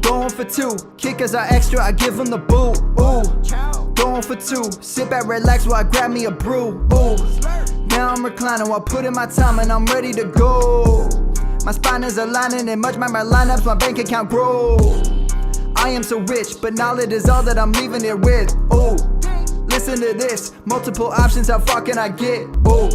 Going for two, kickers are extra, I give them the boot. Ooh, going for two, sit back, relax while I grab me a brew. Ooh, now I'm reclining while putting my time and I'm ready to go. My spine is aligning and much my lineups, my bank account grow. I am so rich, but knowledge is all that I'm leaving it with. Ooh, listen to this, multiple options, how far can I get? Ooh,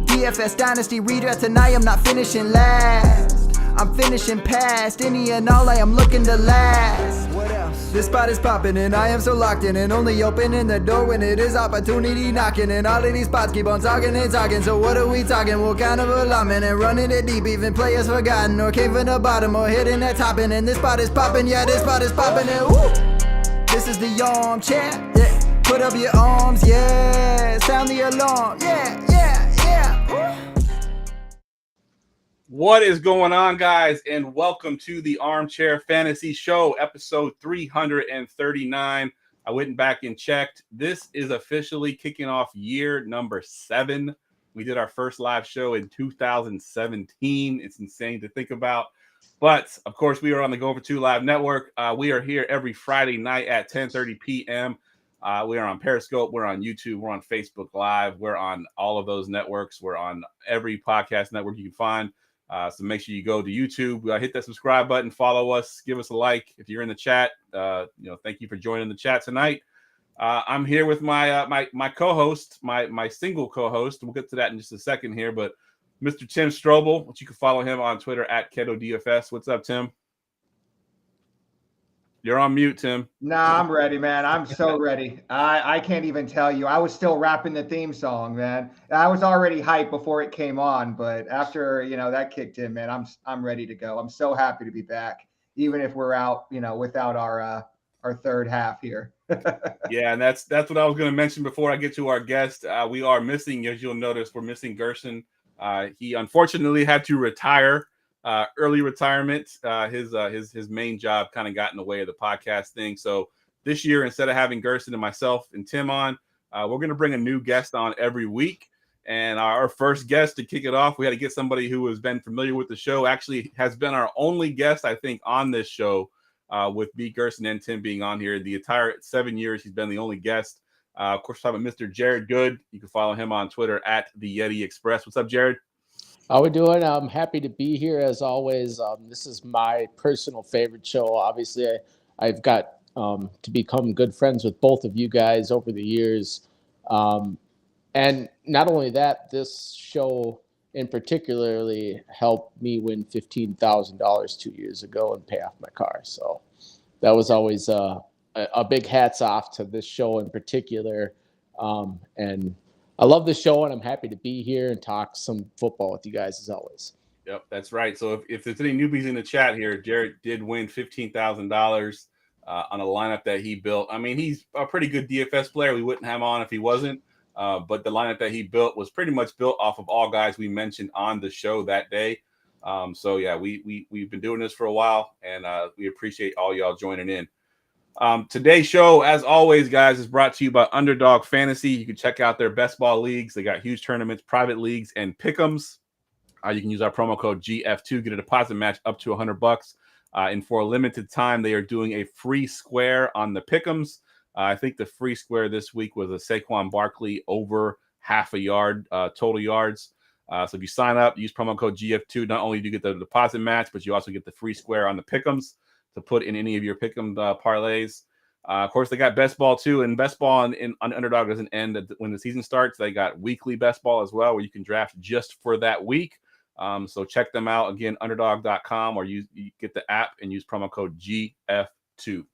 DFS Dynasty redraft tonight, I'm not finishing last. I'm finishing past any and all, I am looking to last. What else? This spot is popping and I am so locked in and only opening the door when it is opportunity knocking. And all of these spots keep on talking and talking. So what are we talking? What kind of alignment? And running it deep, even players forgotten or came from the bottom or hitting that top. And this spot is popping, yeah, this spot is popping. And woo! This is the armchair, yeah. Put up your arms, yeah. Sound the alarm, yeah, yeah, yeah. Woo! What is going on, guys, and welcome to the Armchair Fantasy Show, episode 339. I went back and checked. This is officially kicking off year number 7. We did our first live show in 2017. It's insane to think about. But, of course, we are on the Go For 2 Live Network. We are here every Friday night at 10:30 p.m. We are on Periscope. We're on YouTube. We're on Facebook Live. We're on all of those networks. We're on every podcast network you can find. So make sure you go to YouTube, hit that subscribe button, follow us, give us a like. If you're in the chat, thank you for joining the chat tonight. I'm here with my co-host, my single co-host. We'll get to that in just a second here, but Mr. Tim Strobel, which you can follow him on Twitter at KetoDFS. What's up, Tim? You're on mute, Tim. Nah, I'm ready, man. I'm so ready. I can't even tell you. I was still rapping the theme song, man. I was already hyped before it came on, but after that kicked in, man, I'm ready to go. I'm so happy to be back, even if we're out, without our third half here. Yeah, and that's what I was going to mention before I get to our guest. We are missing, as you'll notice, we're missing Gerson. He unfortunately had to retire. Early retirement. His main job kind of got in the way of the podcast thing. So this year, instead of having Gerson and myself and Tim on, we're going to bring a new guest on every week. And our first guest to kick it off, we had to get somebody who has been familiar with the show. Actually, has been our only guest, I think, on this show, with B. Gerson and Tim being on here. The entire 7 years, he's been the only guest. Of course, we're talking about Mr. Jared Good. You can follow him on Twitter at the Yeti Express. What's up, Jared? How we doing? I'm happy to be here as always. This is my personal favorite show. Obviously, I've got to become good friends with both of you guys over the years. And not only that, this show in particularly helped me win $15,000 2 years ago and pay off my car. So that was always a big hats off to this show in particular. And I love the show, and I'm happy to be here and talk some football with you guys as always. Yep, that's right. So if there's any newbies in the chat here, Jared did win $15,000 on a lineup that he built. I mean, he's a pretty good DFS player. We wouldn't have him on if he wasn't. But the lineup that he built was pretty much built off of all guys we mentioned on the show that day. So yeah, we've been doing this for a while, and we appreciate all y'all joining in. Today's show, as always, guys, is brought to you by Underdog Fantasy. You can check out their best ball leagues. They got huge tournaments, private leagues, and pick'ems. You can use our promo code GF2, get a deposit match up to $100. And for a limited time, they are doing a free square on the pick'ems. I think the free square this week was a Saquon Barkley over half a yard total yards. So if you sign up, use promo code GF2, not only do you get the deposit match, but you also get the free square on the pick'ems to put in any of your pick'em parlays. Of course, they got best ball too, and best ball on Underdog doesn't end when the season starts. They got weekly best ball as well, where you can draft just for that week. So check them out again, underdog.com, or you get the app and use promo code GF2.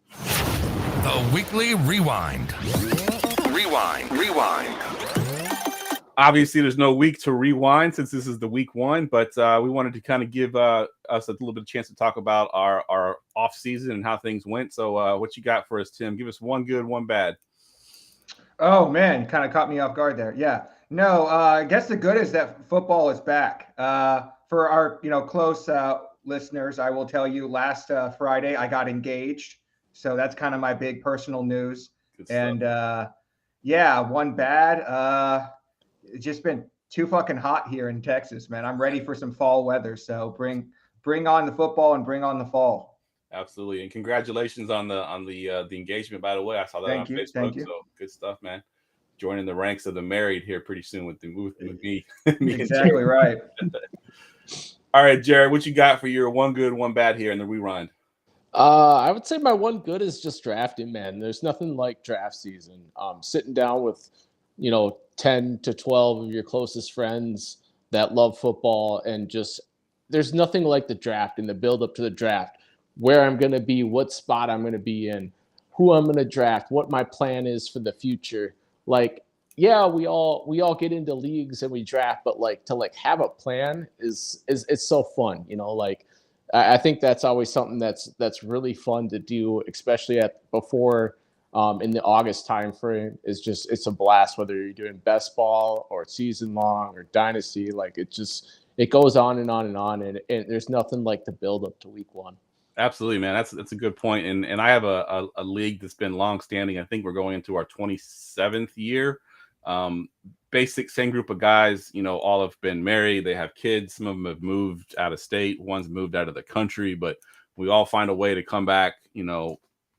The Weekly Rewind. Rewind. Obviously, there's no week to rewind since this is the week 1, but we wanted to kind of give us a little bit of chance to talk about our off season and how things went. So what you got for us, Tim? Give us one good, one bad. Oh, man, kind of caught me off guard there. Yeah. No, I guess the good is that football is back. For our close listeners, I will tell you last Friday I got engaged. So that's kind of my big personal news. And one bad. It's just been too fucking hot here in Texas, man. I'm ready for some fall weather. So bring on the football and bring on the fall. Absolutely, and congratulations on the engagement. By the way, I saw that on Facebook. Thank you. So good stuff, man. Joining the ranks of the married here pretty soon with me. Exactly right. All right, Jared, what you got for your one good, one bad here in the rewind? I would say my one good is just drafting, man. There's nothing like draft season. Sitting down with, 10 to 12 of your closest friends that love football, and just there's nothing like the draft and the build up to the draft, where I'm going to be, what spot I'm going to be in, who I'm going to draft, what my plan is for the future. Like, yeah, we all get into leagues and we draft, but to have a plan is it's so fun, I think that's always something that's really fun to do, especially before in the August time frame. It's a blast, whether you're doing best ball or season long or dynasty. It goes on and on and on, and there's nothing like the build up to week one. Absolutely, man. That's a good point. And I have a league that's been long standing. I think we're going into our 27th year. Basic same group of guys, all have been married. They have kids. Some of them have moved out of state. One's moved out of the country, but we all find a way to come back,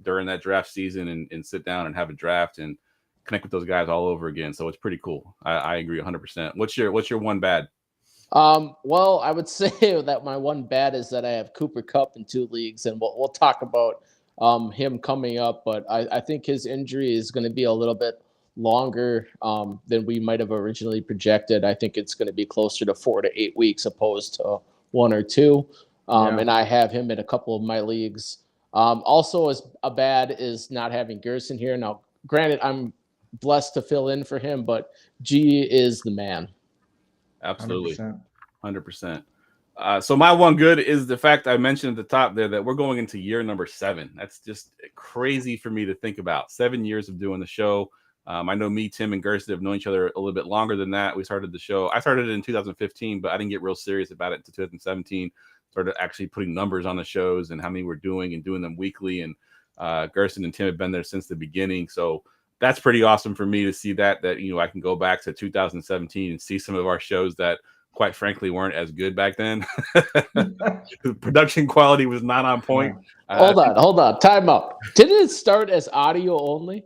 during that draft season and sit down and have a draft and connect with those guys all over again. So it's pretty cool. I agree 100%. What's your one bad? Well, I would say that my one bad is that I have Cooper Kupp in 2 leagues, and we'll talk about him coming up, but I think his injury is going to be a little bit longer than we might have originally projected. I think it's going to be closer to 4 to 8 weeks opposed to 1 or 2. And I have him in a couple of my leagues. Also, as a bad is not having Gerson here. Now, granted, I'm blessed to fill in for him, but G is the man. Absolutely. 100%. So my one good is the fact I mentioned at the top there that we're going into year number 7. That's just crazy for me to think about. 7 years of doing the show. I know me, Tim, and Gerson have known each other a little bit longer than that. We started the show. I started it in 2015, but I didn't get real serious about it until 2017. Started actually putting numbers on the shows and how many we're doing and doing them weekly. And Gerson and Tim have been there since the beginning. So that's pretty awesome for me to see that I can go back to 2017 and see some of our shows that, quite frankly, weren't as good back then. The production quality was not on point. Hold on. Time up. Didn't it start as audio only?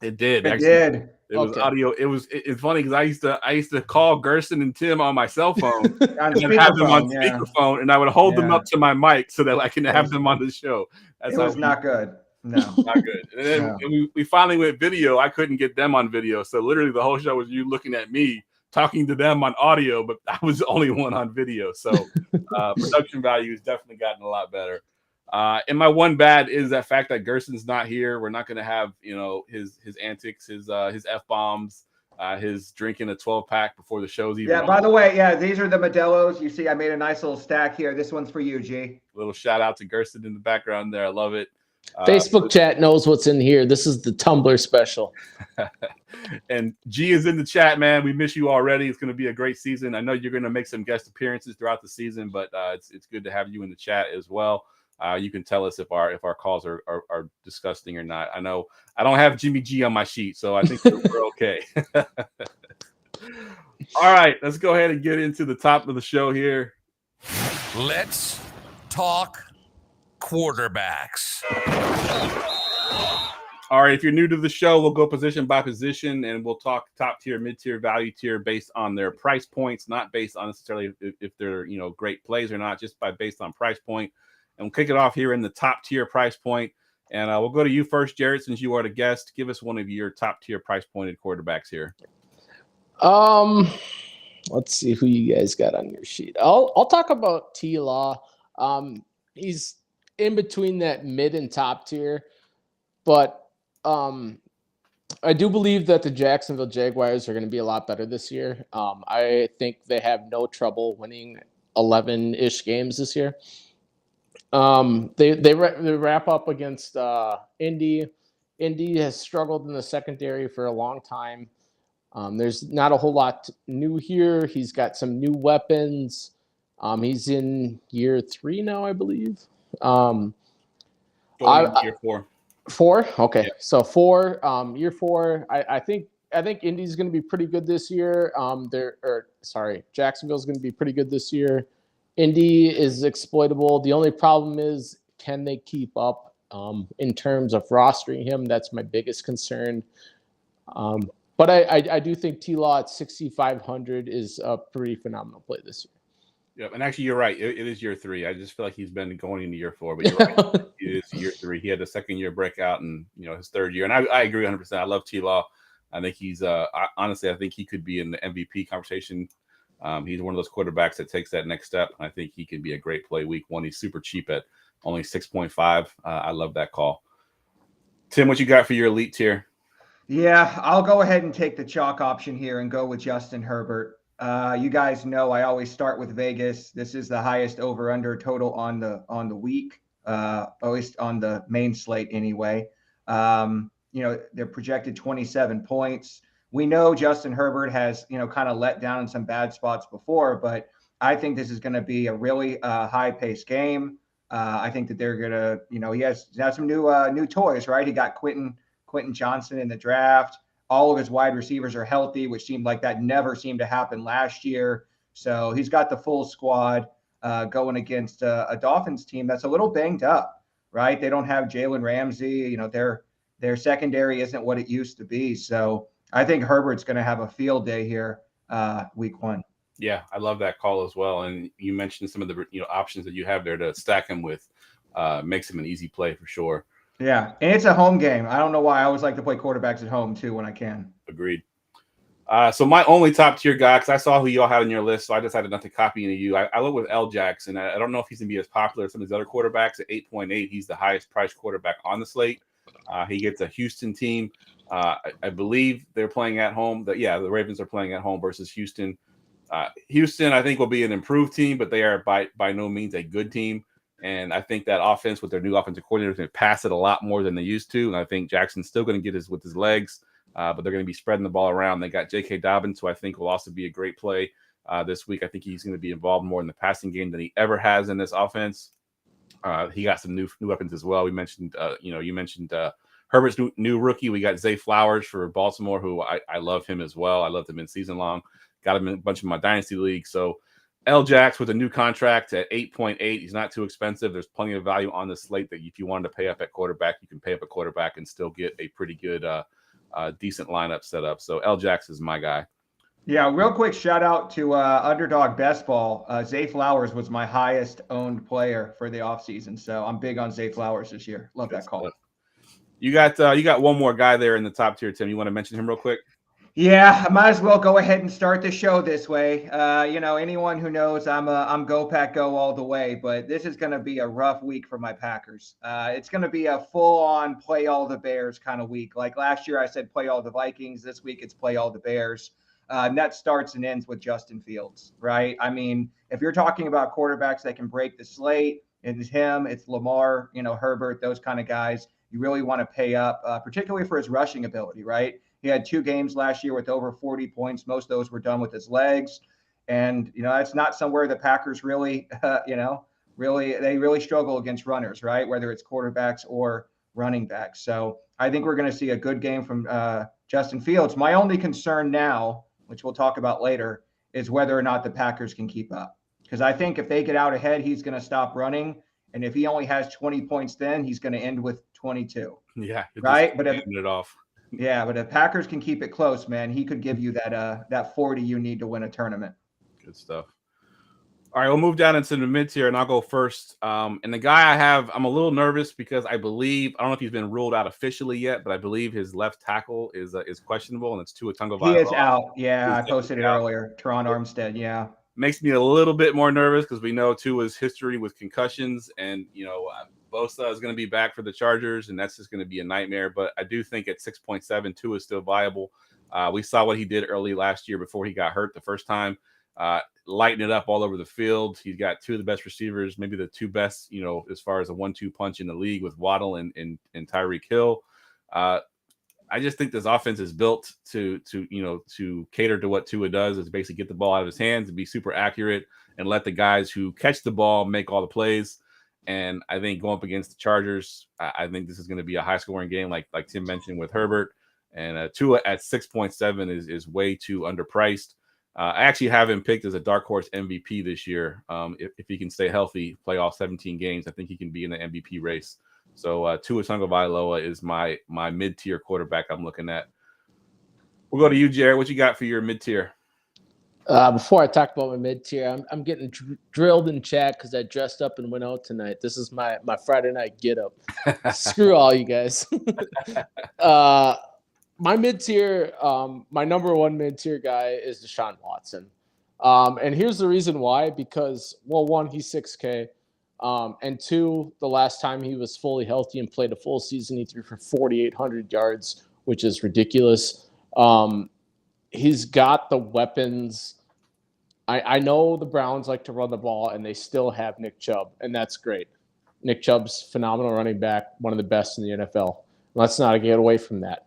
It did. It did. It was audio. It's funny because I used to call Gerson and Tim on my cell phone and have them on speakerphone, and I would hold them up to my mic so that I can have them on the show. It was not good. No, not good. And then we finally went video. I couldn't get them on video, so literally the whole show was you looking at me talking to them on audio, but I was the only one on video. So production value has definitely gotten a lot better. And my one bad is that fact that Gerson's not here. We're not going to have, his antics, his F-bombs, his drinking a 12-pack before the show's even on. By the way, these are the Modelo's. You see, I made a nice little stack here. This one's for you, G. Little shout out to Gerson in the background there. I love it. Facebook chat knows what's in here. This is the Tumblr special. And G is in the chat, man. We miss you already. It's going to be a great season. I know you're going to make some guest appearances throughout the season, but it's good to have you in the chat as well. You can tell us if our calls are disgusting or not. I know I don't have Jimmy G on my sheet, so I think we're okay. All right, let's go ahead and get into the top of the show here. Let's talk quarterbacks. All right, if you're new to the show, we'll go position by position, and we'll talk top tier, mid tier, value tier based on their price points, not based on necessarily if they're great plays or not, just based on price point. And we'll kick it off here in the top tier price point. And we'll go to you first, Jared, since you are the guest. Give us one of your top tier price pointed quarterbacks here. Let's see who you guys got on your sheet. I'll talk about T-Law. He's in between that mid and top tier, but I do believe that the Jacksonville Jaguars are going to be a lot better this year. I think they have no trouble winning 11-ish games this year. They wrap up against Indy. Indy has struggled in the secondary for a long time. There's not a whole lot new here. He's got some new weapons. He's in year 3 now, I believe. Year 4. 4? Okay. Yeah. So 4, year 4. I think Indy's going to be pretty good this year. Jacksonville's going to be pretty good this year. Indy is exploitable. The only problem is can they keep up in terms of rostering him? That's my biggest concern. But I do think T-Law at 6,500 is a pretty phenomenal play this year. Yep, and actually, you're right. It is year 3. I just feel like he's been going into year 4, but you're right. It is year 3. He had the second year breakout, and his third year. And I agree 100%. I love T-Law. I think he's honestly, I think he could be in the MVP conversation. He's one of those quarterbacks that takes that next step. I think he can be a great play week 1. He's super cheap at only 6.5. I love that call. Tim, what you got for your elite tier? Yeah, I'll go ahead and take the chalk option here and go with Justin Herbert. You guys know I always start with Vegas. This is the highest over/under total on the week, at least on the main slate anyway. They're projected 27 points. We know Justin Herbert has kind of let down in some bad spots before, but I think this is going to be a really high-paced game. I think that they're gonna, he has some new toys, right? He got Quentin Johnson in the draft. All of his wide receivers are healthy, which seemed like that never seemed to happen last year. So he's got the full squad going against a Dolphins team that's a little banged up, right? They don't have Jalen Ramsey. Their secondary isn't what it used to be. So I think Herbert's going to have a field day here week 1. Yeah, I love that call as well. And you mentioned some of the options that you have there to stack him with. Makes him an easy play for sure. Yeah, and it's a home game. I don't know why. I always like to play quarterbacks at home too when I can. Agreed. So my only top tier guy, because I saw who y'all had on your list, so I decided not to copy any of you. I went with L. Jackson. I don't know if he's going to be as popular as some of these other quarterbacks. At 8.8, he's the highest priced quarterback on the slate. He gets a Houston team. I believe they're playing at home. The Ravens are playing at home versus Houston. Houston, I think, will be an improved team, but they are by no means a good team. And I think that offense with their new offensive coordinator is going to pass it a lot more than they used to. And I think Jackson's still going to get with his legs, but they're going to be spreading the ball around. They got J.K. Dobbins, who I think will also be a great play this week. I think he's going to be involved more in the passing game than he ever has in this offense. He got some new weapons as well. We mentioned, you mentioned Herbert's new rookie. We got Zay Flowers for Baltimore, who I love him as well. I loved him in season long. Got him in a bunch of my dynasty leagues. So L. Jax with a new contract at 8.8. He's not too expensive. There's plenty of value on the slate that if you wanted to pay up at quarterback, you can pay up at quarterback and still get a pretty good, decent lineup set up. So L. Jax is my guy. Yeah, real quick shout out to Underdog Best Ball. Zay Flowers was my highest owned player for the offseason. So I'm big on Zay Flowers this year. Love that call. You got one more guy there in the top tier, Tim. You want to mention him real quick? Yeah, I might as well go ahead and start the show this way. Anyone who knows I'm go pack go all the way, but this is going to be a rough week for my Packers. It's going to be a full-on play all the Bears kind of week. Like last year I said play all the Vikings. This week it's play all the Bears. And that starts and ends with Justin Fields, right? I mean, if you're talking about quarterbacks that can break the slate, it's him, it's Lamar, Herbert, those kind of guys. You really want to pay up, particularly for his rushing ability, right? He had 2 games last year with over 40 points. Most of those were done with his legs. And, that's not somewhere the Packers really, really struggle against runners, right? Whether it's quarterbacks or running backs. So I think we're going to see a good game from Justin Fields. My only concern now, which we'll talk about later, is whether or not the Packers can keep up. Because I think if they get out ahead, he's going to stop running. And if he only has 20 points, then he's going to end with 22. Yeah. Right. But if it off. Yeah, but if Packers can keep it close, man, he could give you that 40 you need to win a tournament. Good stuff. All right, we'll move down into the mid tier, and I'll go first. And the guy I have, I'm a little nervous because I don't know if he's been ruled out officially yet, but I believe his left tackle is questionable, and it's Tua Tagovailoa. He is out. Yeah, I posted it earlier. Teron Armstead. Yeah. Makes me a little bit more nervous because we know Tua's history with concussions, and Bosa is going to be back for the Chargers, and that's just going to be a nightmare. But I do think at 6.7, Tua is still viable. We saw what he did early last year before he got hurt the first time, lighting it up all over the field. He's got 2 of the best receivers, maybe the 2 best, as far as a 1-2 punch in the league with Waddle and Tyreek Hill. I just think this offense is built to cater to what Tua does, is basically get the ball out of his hands and be super accurate and let the guys who catch the ball make all the plays. And I think going up against the Chargers, I think this is going to be a high-scoring game, like Tim mentioned with Herbert. And Tua at 6.7 is way too underpriced. I actually have him picked as a dark horse MVP this year. If he can stay healthy, play all 17 games, I think he can be in the MVP race. So Tua Tagovailoa is my mid-tier quarterback I'm looking at. We'll go to you, Jared. What you got for your mid-tier? Before I talk about my mid-tier, I'm getting drilled in chat because I dressed up and went out tonight. This is my Friday night get-up. Screw all you guys. My mid-tier, my number one mid-tier guy is Deshaun Watson. And here's the reason why. Because, well, one, he's 6K. And two, the last time he was fully healthy and played a full season, he threw for 4,800 yards, which is ridiculous. He's got the weapons. I know the Browns like to run the ball, and they still have Nick Chubb, and that's great. Nick Chubb's phenomenal running back, one of the best in the NFL. Let's not get away from that.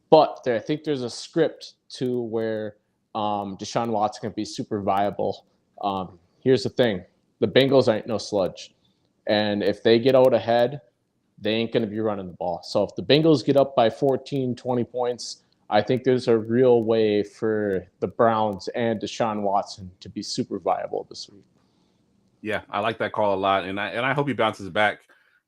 But I think there's a script to where Deshaun Watson can be super viable. Here's the thing. The Bengals ain't no sludge. And if they get out ahead, they ain't going to be running the ball. So if the Bengals get up by 14, 20 points, I think there's a real way for the Browns and Deshaun Watson to be super viable this week. Yeah, I like that call a lot. And I hope he bounces back.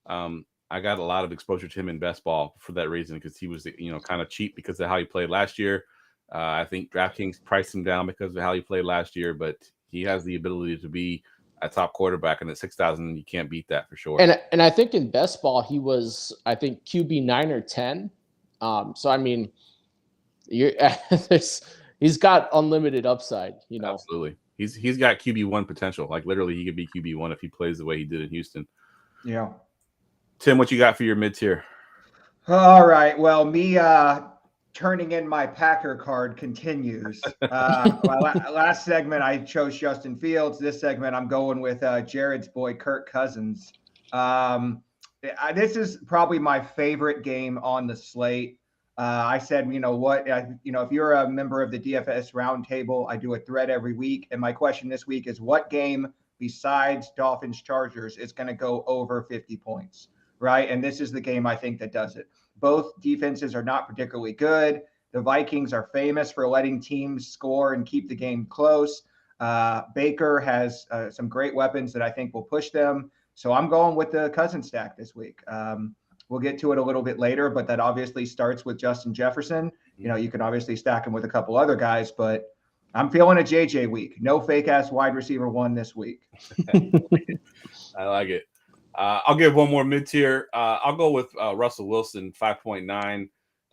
I got a lot of exposure to him in best ball for that reason, because he was, kind of cheap because of how he played last year. I think DraftKings priced him down because of how he played last year, but he has the ability to be a top quarterback, and at 6,000, you can't beat that for sure. And I think in best ball, he was, I think, QB 9 or 10. So, I mean, he's got unlimited upside, Absolutely. He's got QB1 potential. Like, literally, he could be QB1 if he plays the way he did in Houston. Yeah. Tim, what you got for your mid-tier? All right. Well, me turning in my Packer card continues. Last segment, I chose Justin Fields. This segment, I'm going with Jared's boy, Kirk Cousins. This is probably my favorite game on the slate. I said, if you're a member of the DFS roundtable, I do a thread every week. And my question this week is, what game besides Dolphins Chargers is going to go over 50 points? Right. And this is the game I think that does it. Both defenses are not particularly good. The Vikings are famous for letting teams score and keep the game close. Baker has some great weapons that I think will push them. So I'm going with the Cousins stack this week. We'll get to it a little bit later, but that obviously starts with Justin Jefferson. You can obviously stack him with a couple other guys, but I'm feeling a JJ week. No fake ass wide receiver one this week. I like it. I'll give one more mid-tier. I'll go with Russell Wilson, 5.9.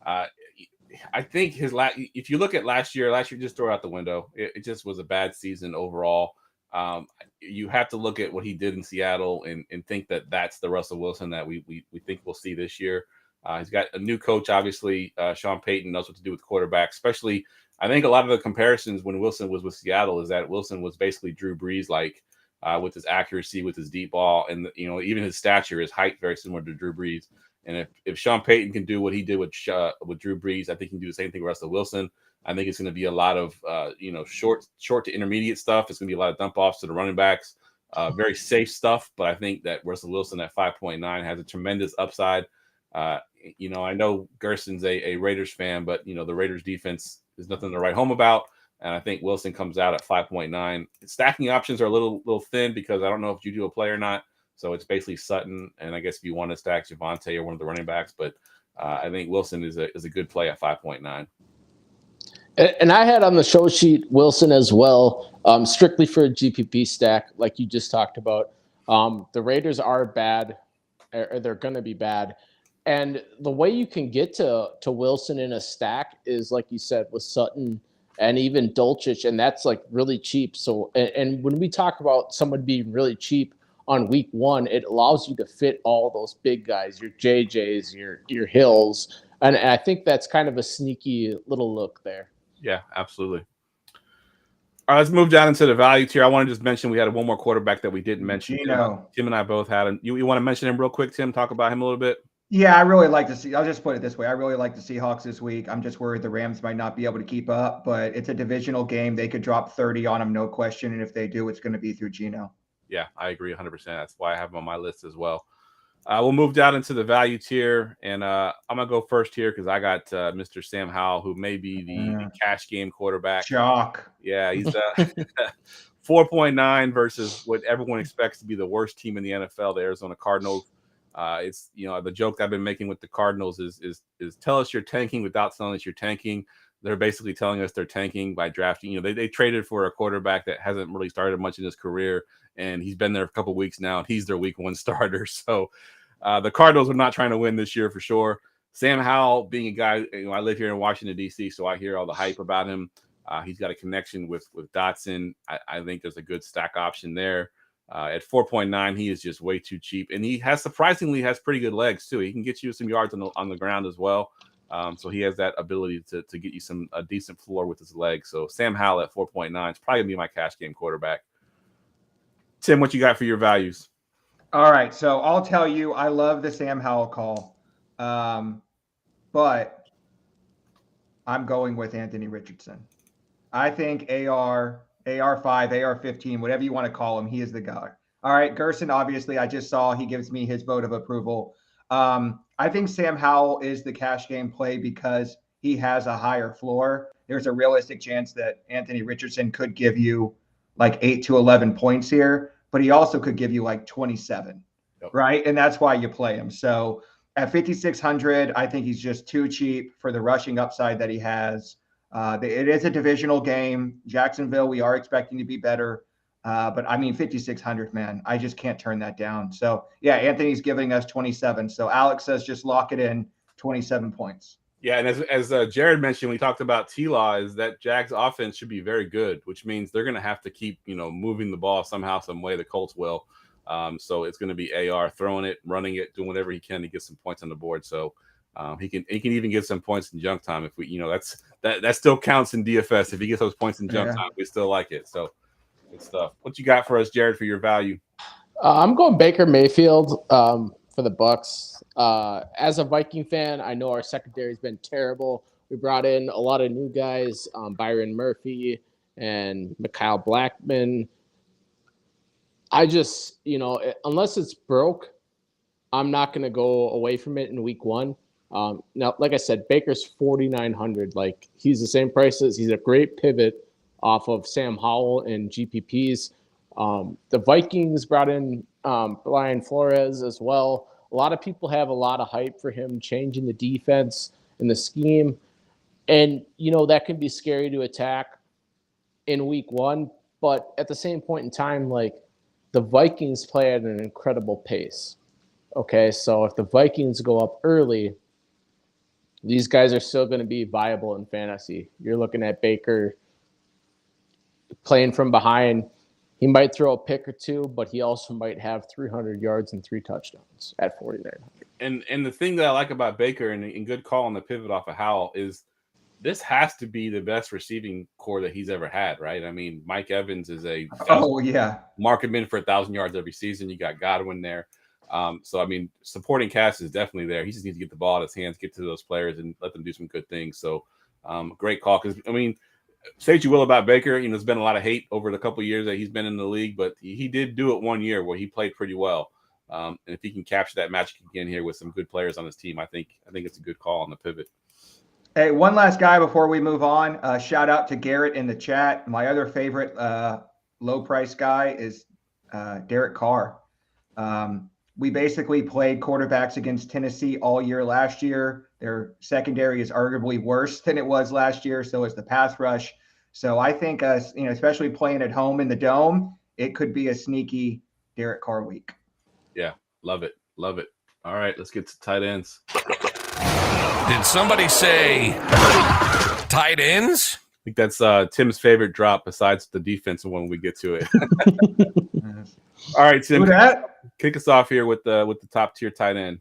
I think if you look at last year just throw it out the window. It just was a bad season overall. You have to look at what he did in Seattle and think that that's the Russell Wilson that we think we'll see this year. He's got a new coach, obviously. Sean Payton knows what to do with quarterbacks, especially. I think a lot of the comparisons when Wilson was with Seattle is that Wilson was basically Drew Brees-like. With his accuracy, with his deep ball, and even his stature, his height, very similar to Drew Brees. And if Sean Payton can do what he did with Drew Brees, I think he can do the same thing with Russell Wilson. I think it's going to be a lot of short to intermediate stuff. It's going to be a lot of dump offs to the running backs, very safe stuff. But I think that Russell Wilson at 5.9 has a tremendous upside. I know Gerson's a Raiders fan, but the Raiders defense is nothing to write home about. And I think Wilson comes out at 5.9. Stacking options are a little thin because I don't know if you do a play or not. So it's basically Sutton, and I guess if you want to stack Javonte or one of the running backs, but I think Wilson is a good play at 5.9. And I had on the show sheet Wilson as well, strictly for a GPP stack, like you just talked about. The Raiders are bad, or they're going to be bad. And the way you can get to Wilson in a stack is, like you said, with Sutton and even Dulcich, and that's like really cheap. So, and when we talk about someone being really cheap on week one, it allows you to fit all those big guys, your JJs, your Hills. And I think that's kind of a sneaky little look there. Yeah, absolutely. All right, let's move down into the value tier. I want to just mention we had one more quarterback that we didn't mention. Tim and I both had him. You want to mention him real quick, Tim? Talk about him a little bit? Yeah, I really like to see. I'll just put it this way. I really like the Seahawks this week. I'm just worried the Rams might not be able to keep up, but it's a divisional game. They could drop 30 on them, no question. And if they do, it's going to be through Geno. Yeah, I agree 100%. That's why I have him on my list as well. We'll move down into the value tier, and I'm gonna go first here because I got Mr. Sam Howell, who may be the cash game quarterback. Shock. Yeah, he's 4.9 versus what everyone expects to be the worst team in the NFL, the Arizona Cardinals. It's the joke I've been making with the Cardinals is tell us you're tanking without telling us you're tanking. They're basically telling us they're tanking by drafting. They traded for a quarterback that hasn't really started much in his career, and he's been there a couple weeks now, and he's their week 1 starter. So the Cardinals are not trying to win this year for sure. Sam Howell, being a guy, I live here in Washington, D.C., so I hear all the hype about him. He's got a connection with Dotson. I think there's a good stack option there. At 4.9, he is just way too cheap, and he surprisingly has pretty good legs too. He can get you some yards on the ground as well. So he has that ability to get you a decent floor with his legs. So Sam Howell at 4.9 is probably gonna be my cash game quarterback. Tim, what you got for your values? All right, so I'll tell you, I love the Sam Howell call, but I'm going with Anthony Richardson. I think AR5, AR15, whatever you want to call him, he is the guy. All right, Gerson, obviously, I just saw he gives me his vote of approval. I think Sam Howell is the cash game play because he has a higher floor. There's a realistic chance that Anthony Richardson could give you like 8 to 11 points here, but he also could give you like 27, right? And that's why you play him. So at 5,600, I think he's just too cheap for the rushing upside that he has. It is a divisional game. Jacksonville, we are expecting to be better. But I mean, 5,600, man, I just can't turn that down. So yeah, Anthony's giving us 27. So Alex says just lock it in, 27 points. Yeah, and as Jared mentioned, we talked about T-Law, is that Jags offense should be very good, which means they're going to have to keep moving the ball somehow, some way. The Colts will. So it's going to be AR throwing it, running it, doing whatever he can to get some points on the board. So he can even get some points in junk time if we that still counts in DFS. If he gets those points in junk time, we still like it. So. Good stuff. What you got for us, Jared, for your value? I'm going Baker Mayfield for the Bucks. As a Viking fan, I know our secondary has been terrible. We brought in a lot of new guys, Byron Murphy and Mikhail Blackman. I just, unless it's broke, I'm not going to go away from it in week 1. Now, like I said, Baker's 4,900. Like, he's the same price as he's a great pivot off of Sam Howell and GPPs. The Vikings brought in Brian Flores as well. A lot of people have a lot of hype for him changing the defense and the scheme. And, that can be scary to attack in week 1. But at the same point in time, like, the Vikings play at an incredible pace. Okay, so if the Vikings go up early, these guys are still going to be viable in fantasy. You're looking at Baker playing from behind. He might throw a pick or two, but he also might have 300 yards and 3 touchdowns at 4,900. And the thing that I like about Baker, and good call on the pivot off of Howell, is this has to be the best receiving core that he's ever had, right? I mean, Mike Evans is mark him in for 1,000 yards every season. You got Godwin there. So, I mean, supporting cast is definitely there. He just needs to get the ball in his hands, get to those players, and let them do some good things. So, great call. Because, I mean, say what you will about Baker, there's been a lot of hate over the couple of years that he's been in the league, but he did do it one year where he played pretty well. And if he can capture that magic again here with some good players on his team, I think it's a good call on the pivot. Hey, one last guy before we move on. Shout out to Garrett in the chat. My other favorite low price guy is Derek Carr. We basically played quarterbacks against Tennessee all year last year. Their secondary is arguably worse than it was last year. So is the pass rush. So I think, especially playing at home in the Dome, it could be a sneaky Derek Carr week. Yeah, love it. Love it. All right, let's get to tight ends. Did somebody say tight ends? I think that's Tim's favorite drop besides the defensive one when we get to it. All right, Tim, kick us off here with the top tier tight end.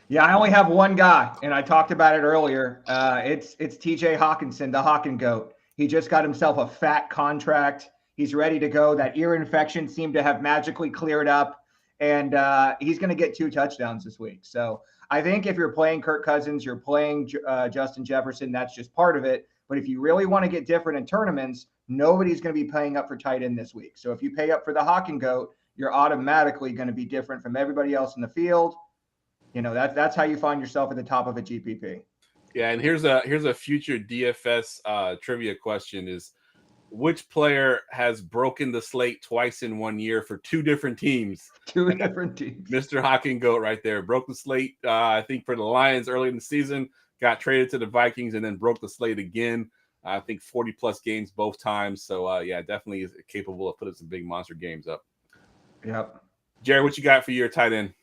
Yeah, I only have one guy, and I talked about it earlier. It's TJ Hawkinson, the Hawkin goat. He just got himself a fat contract. He's ready to go. That ear infection seemed to have magically cleared up, and he's going to get 2 touchdowns this week. So I think if you're playing Kirk Cousins, you're playing Justin Jefferson, that's just part of it. But if you really want to get different in tournaments, nobody's going to be paying up for tight end this week. So if you pay up for the Hawkin goat, you're automatically going to be different from everybody else in the field. That's how you find yourself at the top of a GPP. Yeah, and here's a future DFS trivia question: is which player has broken the slate twice in 1 year for two different teams? Two different teams. Mr. Hawking Goat right there broke the slate. I think for the Lions early in the season, got traded to the Vikings, and then broke the slate again. I think 40 plus games both times. So yeah, definitely is capable of putting some big monster games up. Yep. Jerry, what you got for your tight end?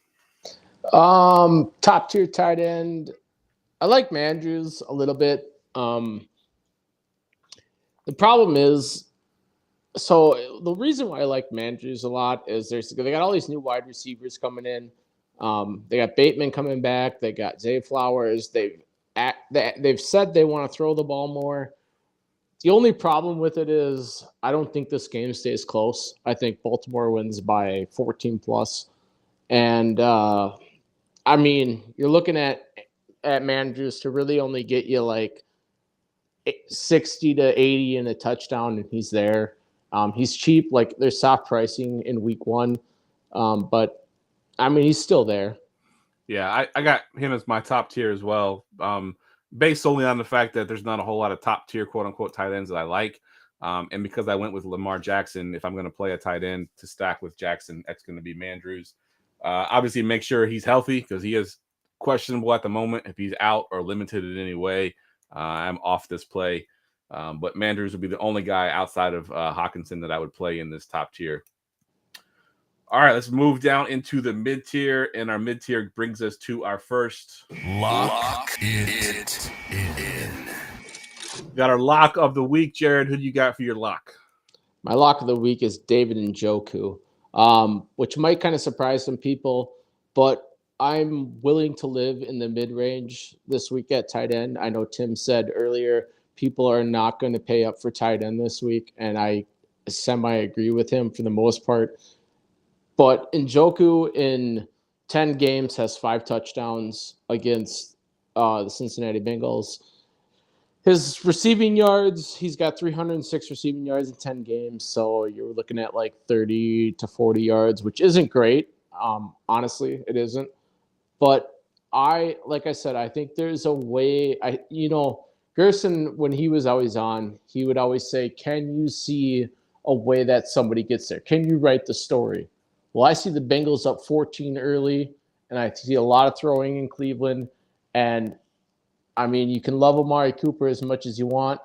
Top tier tight end. I like Mandrews a little bit. The problem is, so the reason why I like Mandrews a lot is they got all these new wide receivers coming in. They got Bateman coming back. They got Zay Flowers. They've said they want to throw the ball more. The only problem with it is I don't think this game stays close. I think Baltimore wins by 14 plus. And I mean, you're looking at Mandrews to really only get you like 60 to 80 in a touchdown, and he's there. He's cheap. Like, there's soft pricing in week 1. But I mean, he's still there. Yeah, I got him as my top tier as well. Based solely on the fact that there's not a whole lot of top tier quote unquote tight ends that I like. And because I went with Lamar Jackson, if I'm going to play a tight end to stack with Jackson, that's going to be Mandrews. Obviously make sure he's healthy, because he is questionable at the moment. If he's out or limited in any way, I'm off this play. But Mandrews would be the only guy outside of Hawkinson that I would play in this top tier. All right, let's move down into the mid tier, and our mid tier brings us to our first Lock it in. We got our lock of the week. Jared, who do you got for your lock? My lock of the week is David Njoku, which might kind of surprise some people, but I'm willing to live in the mid-range this week at tight end. I know Tim said earlier people are not going to pay up for tight end this week, and I semi-agree with him for the most part. But Njoku in 10 games has 5 touchdowns against the Cincinnati Bengals. His receiving yards, he's got 306 receiving yards in 10 games. So you're looking at like 30 to 40 yards, which isn't great. Honestly, it isn't. But like I said, I think there's a way. Gerson, when he was always on, he would always say, can you see a way that somebody gets there? Can you write the story? Well, I see the Bengals up 14 early, and I see a lot of throwing in Cleveland. And, I mean, you can love Amari Cooper as much as you want.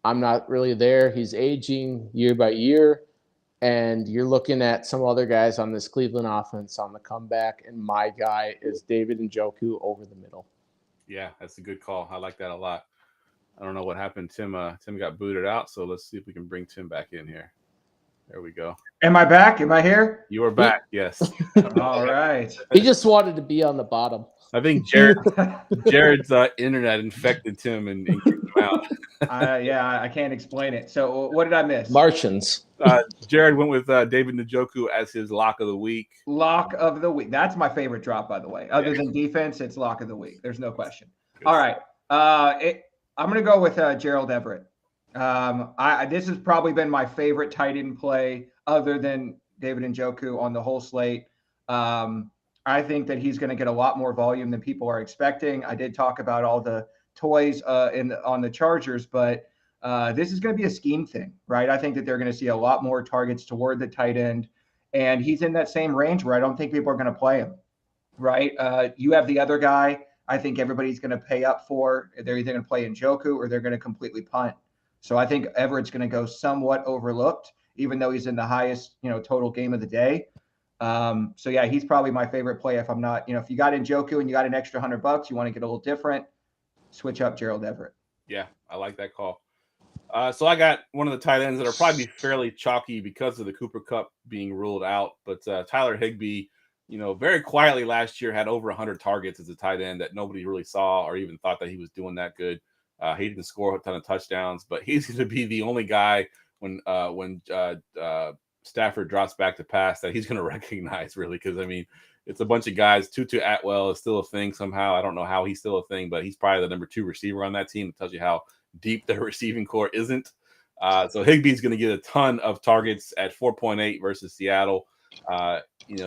I'm not really there. He's aging year by year. And you're looking at some other guys on this Cleveland offense on the comeback, and my guy is David Njoku over the middle. Yeah, that's a good call. I like that a lot. I don't know what happened. Tim got booted out, so let's see if we can bring Tim back in here. There we go. Am I back? Am I here? You are back, yes. All right. He just wanted to be on the bottom. I think Jared's internet infected Tim and kicked him out. Yeah, I can't explain it. So what did I miss? Martians. Jared went with David Njoku as his lock of the week. Lock of the week. That's my favorite drop, by the way. Other than defense, it's lock of the week. There's no question. Good. All right. I'm going to go with Gerald Everett. This has probably been my favorite tight end play other than David Njoku on the whole slate. I think that he's going to get a lot more volume than people are expecting. I did talk about all the toys on the Chargers, but this is going to be a scheme thing, right? I think that they're going to see a lot more targets toward the tight end, and he's in that same range where I don't think people are going to play him, right? You have the other guy I think everybody's going to pay up for. They're either going to play Njoku or they're going to completely punt. So I think Everett's going to go somewhat overlooked, even though he's in the highest, total game of the day. So yeah, he's probably my favorite play. If I'm not, if you got Njoku and you got an extra $100, you want to get a little different, switch up Gerald Everett. Yeah, I like that call. So I got one of the tight ends that are probably fairly chalky because of the Cooper Kupp being ruled out. But Tyler Higbee, very quietly last year had over 100 targets as a tight end that nobody really saw or even thought that he was doing that good. He didn't score a ton of touchdowns, but he's going to be the only guy when Stafford drops back to pass that he's going to recognize, really, because, it's a bunch of guys. Tutu Atwell is still a thing somehow. I don't know how he's still a thing, but he's probably the number 2 receiver on that team. It tells you how deep their receiving core isn't. So Higbee's going to get a ton of targets at 4.8 versus Seattle.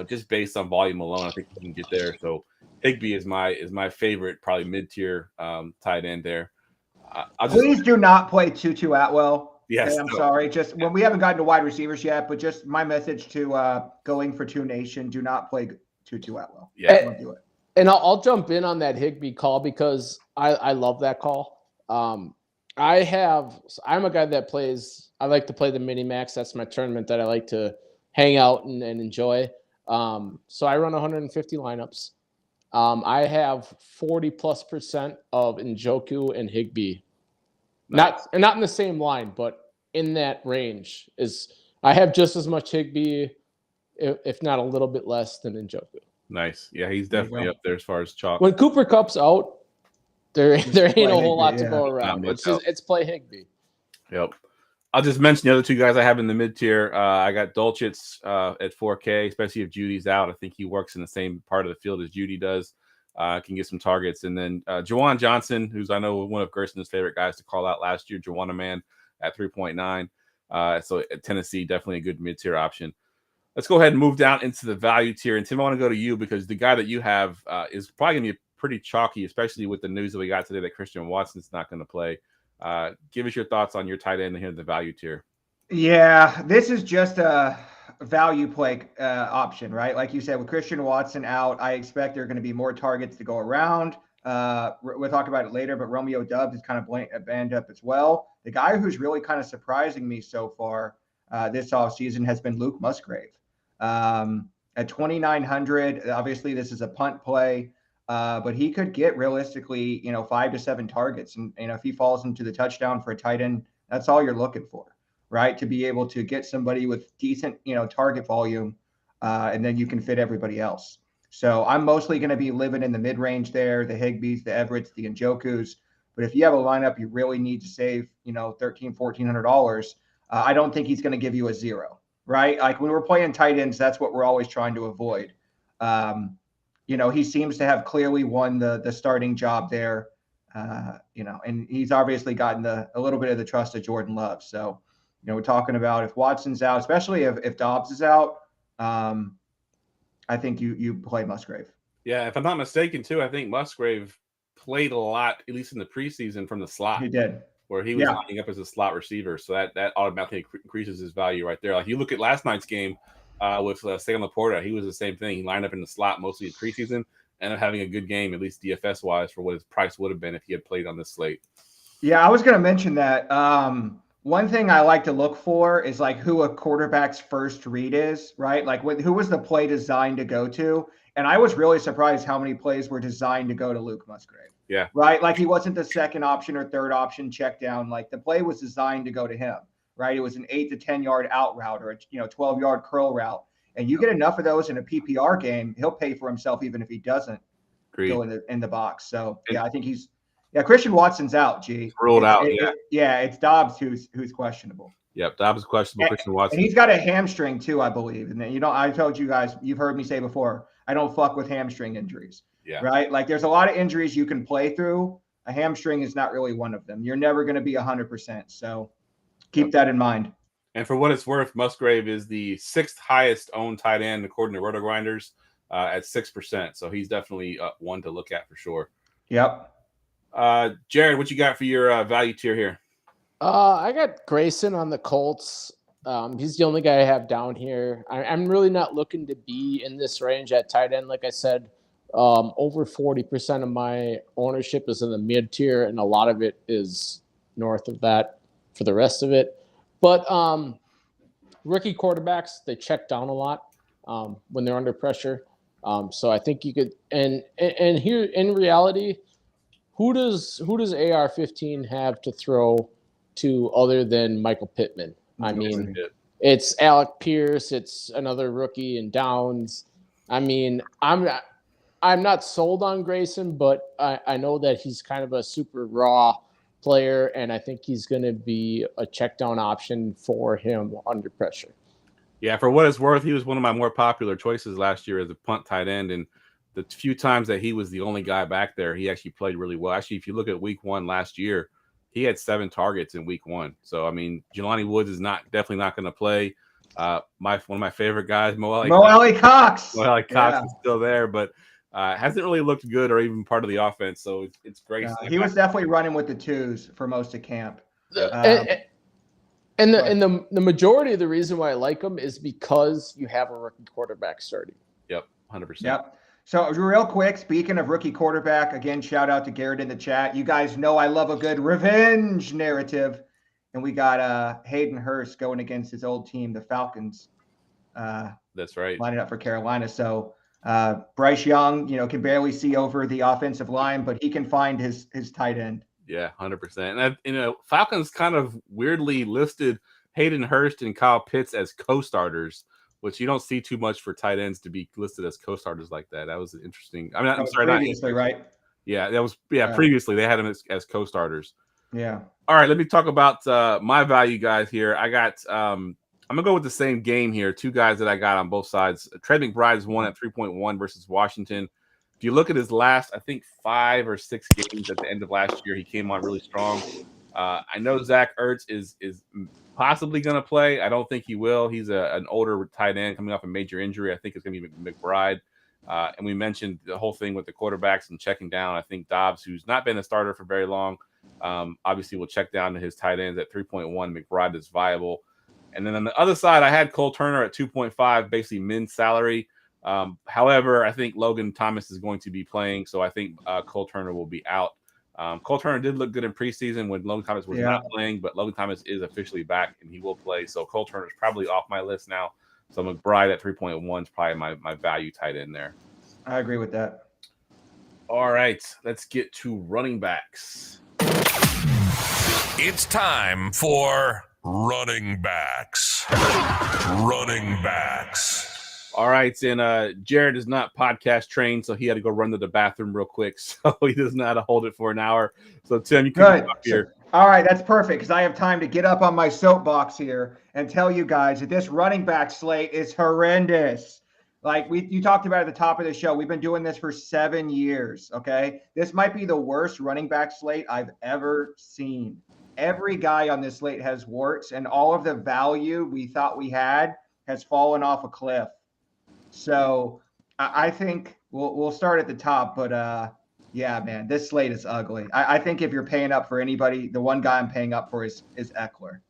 just based on volume alone, I think he can get there. So Higbee is my favorite, probably mid-tier tight end there. Please do not play Tutu Atwell. Yes, okay, I'm sorry. Just when we haven't gotten to wide receivers yet, but just my message to Going for Two Nation: do not play Tutu Atwell. Yeah, Don't do it. And I'll jump in on that Higbee call because I love that call. I'm a guy that plays. I like to play the mini max. That's my tournament that I like to hang out and enjoy. So I run 150 lineups. I have 40+% of Njoku and Higbee. nice. Not in the same line, but in that range. I have just as much Higbee, if not a little bit less than Njoku. Nice. Yeah, he's definitely up there as far as chalk. When Cooper Kupp's out, there ain't a whole lot to go around. It's play Higbee. Yep. I'll just mention the other two guys I have in the mid tier. I got Dulcich at 4K, especially if Judy's out. I think he works in the same part of the field as Judy does. Can get some targets. And then Juwan Johnson, who's I know one of Gerson's favorite guys to call out last year, Juwan Man at 3.9. So at Tennessee, definitely a good mid tier option. Let's go ahead and move down into the value tier. And Tim, I want to go to you because the guy that you have is probably going to be pretty chalky, especially with the news that we got today that Christian Watson's not going to play. Give us your thoughts on your tight end here in the value tier. Yeah, this is just a value play option, right? Like you said, with Christian Watson out, I expect there are going to be more targets to go around. We'll talk about it later, but Romeo Doubs is kind of banged up as well. The guy who's really kind of surprising me so far this offseason has been Luke Musgrave. At 2,900, obviously this is a punt play, but he could get realistically, 5 to 7 targets. And, if he falls into the touchdown for a tight end, that's all you're looking for, right? To be able to get somebody with decent, target volume, and then you can fit everybody else. So I'm mostly going to be living in the mid-range there, the Higbees, the Everetts, the Njokus. But if you have a lineup you really need to save, $1,300, $1,400, I don't think he's going to give you a 0. Right? Like when we're playing tight ends, that's what we're always trying to avoid. He seems to have clearly won the starting job there, and he's obviously gotten a little bit of the trust of Jordan Love. So, we're talking about if Watson's out, especially if Dobbs is out, I think you play Musgrave. Yeah, if I'm not mistaken, too, I think Musgrave played a lot, at least in the preseason, from the slot. He did. Where he was lining up as a slot receiver. So that automatically increases his value right there. Like you look at last night's game with Sam Laporta, he was the same thing. He lined up in the slot mostly in preseason and having a good game, at least DFS-wise, for what his price would have been if he had played on this slate. Yeah, I was going to mention that. One thing I like to look for is like who a quarterback's first read is, right? Like who was the play designed to go to? And I was really surprised how many plays were designed to go to Luke Musgrave. Yeah. Right. Like he wasn't the second option or third option check down. Like the play was designed to go to him. Right. It was an 8 to 10 yard out route or a 12-yard curl route. And you get enough of those in a PPR game, he'll pay for himself even if he doesn't go in the box. So I think Christian Watson's out. Ruled out. It's Dobbs who's questionable. Yep, Dobbs is questionable. Christian Watson. And he's got a hamstring too, I believe. And then I told you guys, you've heard me say before, I don't fuck with hamstring injuries. Yeah. Right. Like there's a lot of injuries you can play through. A hamstring is not really one of them. You're never going to be 100%. So keep that in mind. And for what it's worth, Musgrave is the 6th highest owned tight end according to Roto Grinders at 6%. So he's definitely one to look at for sure. Yep. Jared, what you got for your value tier here? I got Gerson on the Colts. He's the only guy I have down here. I'm really not looking to be in this range at tight end. Like I said, over 40% of my ownership is in the mid tier, and a lot of it is north of that for the rest of it. But rookie quarterbacks, they check down a lot when they're under pressure. So I think you could, and here in reality, who does AR-15 have to throw to other than Michael Pittman? I mean, it's Alec Pierce, it's another rookie in Downs. I mean, I'm not sold on Gerson, but I know that he's kind of a super raw player, and I think he's going to be a check down option for him under pressure. Yeah, for what it's worth, he was one of my more popular choices last year as a punt tight end, and the few times that he was the only guy back there, he actually played really well. Actually, if you look at week 1 last year, he had 7 targets in week 1. So, I mean, Jelani Woods is definitely not going to play. One of my favorite guys, Mo Alley Cox. Mo Alley Cox is still there, but hasn't really looked good or even part of the offense. So it's great. He was definitely running with the twos for most of camp. And the majority of the reason why I like him is because you have a rookie quarterback starting. Yep, 100%. Yep. So real quick, speaking of rookie quarterback, again, shout out to Garrett in the chat. You guys know I love a good revenge narrative. And we got Hayden Hurst going against his old team, the Falcons. That's right. Lining up for Carolina. So Bryce Young, can barely see over the offensive line, but he can find his tight end. Yeah, 100%. And Falcons kind of weirdly listed Hayden Hurst and Kyle Pitts as co-starters, which you don't see too much for tight ends to be listed as co-starters like that. That was interesting. I mean, I'm sorry, previously, right? Yeah, that was previously they had them as co-starters. Yeah. All right, let me talk about my value guys here. I got I'm gonna go with the same game here. Two guys that I got on both sides. Trey McBride is won at 3.1 versus Washington. If you look at his last, I think 5 or 6 games at the end of last year, he came on really strong. I know Zach Ertz is possibly going to play. I don't think he will. He's an older tight end coming off a major injury. I think it's going to be McBride. And we mentioned the whole thing with the quarterbacks and checking down. I think Dobbs, who's not been a starter for very long, obviously will check down to his tight ends at 3.1. McBride is viable. And then on the other side, I had Cole Turner at 2.5, basically min salary. However, I think Logan Thomas is going to be playing, so I think Cole Turner will be out. Cole Turner did look good in preseason when Logan Thomas was not playing, but Logan Thomas is officially back and he will play. So Cole Turner is probably off my list now. So McBride at 3.1 is probably my value tight end there. I agree with that. All right, let's get to running backs. It's time for running backs. Running backs. All right, and Jared is not podcast trained, so he had to go run to the bathroom real quick, so he doesn't know how to hold it for an hour. So Tim, you can come up here. All right, that's perfect because I have time to get up on my soapbox here and tell you guys that this running back slate is horrendous. Like you talked about at the top of the show, we've been doing this for 7 years. Okay, this might be the worst running back slate I've ever seen. Every guy on this slate has warts, and all of the value we thought we had has fallen off a cliff. So I think we'll start at the top, but yeah, man, this slate is ugly. I think if you're paying up for anybody, the one guy I'm paying up for is Eckler,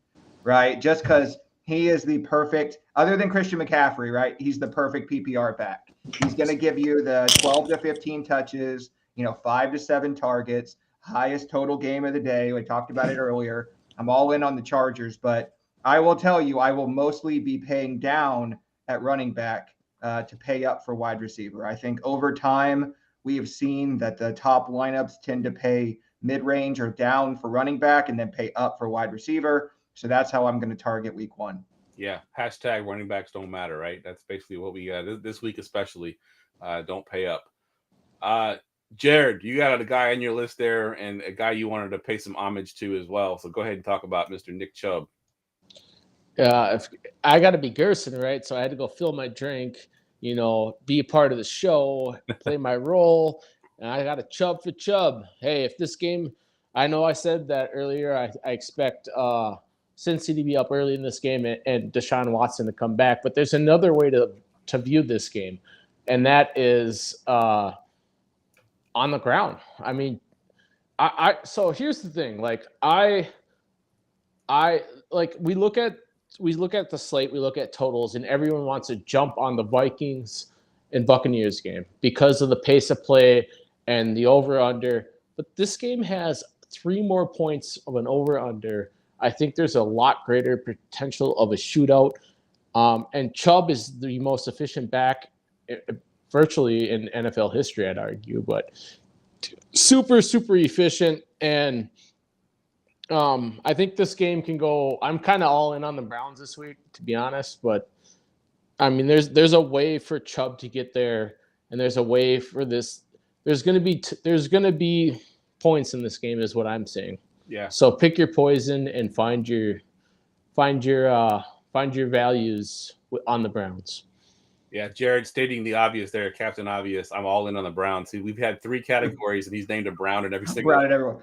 right? Just because he is the perfect, other than Christian McCaffrey, right? He's the perfect PPR back. He's going to give you the 12 to 15 touches, 5 to 7 targets, highest total game of the day. We talked about it earlier. I'm all in on the Chargers, but I will tell you, I will mostly be paying down at running back to pay up for wide receiver. I think over time, we have seen that the top lineups tend to pay mid-range or down for running back and then pay up for wide receiver. So that's how I'm going to target week 1. Yeah, hashtag running backs don't matter, right? That's basically what we got this week especially. Don't pay up. Jared, you got a guy on your list there and a guy you wanted to pay some homage to as well. So go ahead and talk about Mr. Nick Chubb. If I got to be Gerson, right? So I had to go fill my drink, be a part of the show, play my role, and I got a Chubb for Chubb. Hey, if this game, I know I said that earlier, I expect Cincy to be up early in this game and Deshaun Watson to come back, but there's another way to view this game, and that is on the ground. I mean, so here's the thing, we look at the slate, we look at totals, and everyone wants to jump on the Vikings and Buccaneers game because of the pace of play and the over-under. But this game has 3 more points of an over-under. I think there's a lot greater potential of a shootout. And Chubb is the most efficient back virtually in NFL history, I'd argue. But super, super efficient. And I think this game can go. I'm kind of all in on the Browns this week, to be honest. But I mean, there's a way for Chubb to get there, and there's a way for this. There's going to be points in this game, is what I'm saying. Yeah. So pick your poison and find your values on the Browns. Yeah, Jared stating the obvious there, Captain Obvious. I'm all in on the Browns. See, we've had 3 categories, and he's named a Brown in every single. Brown and everyone.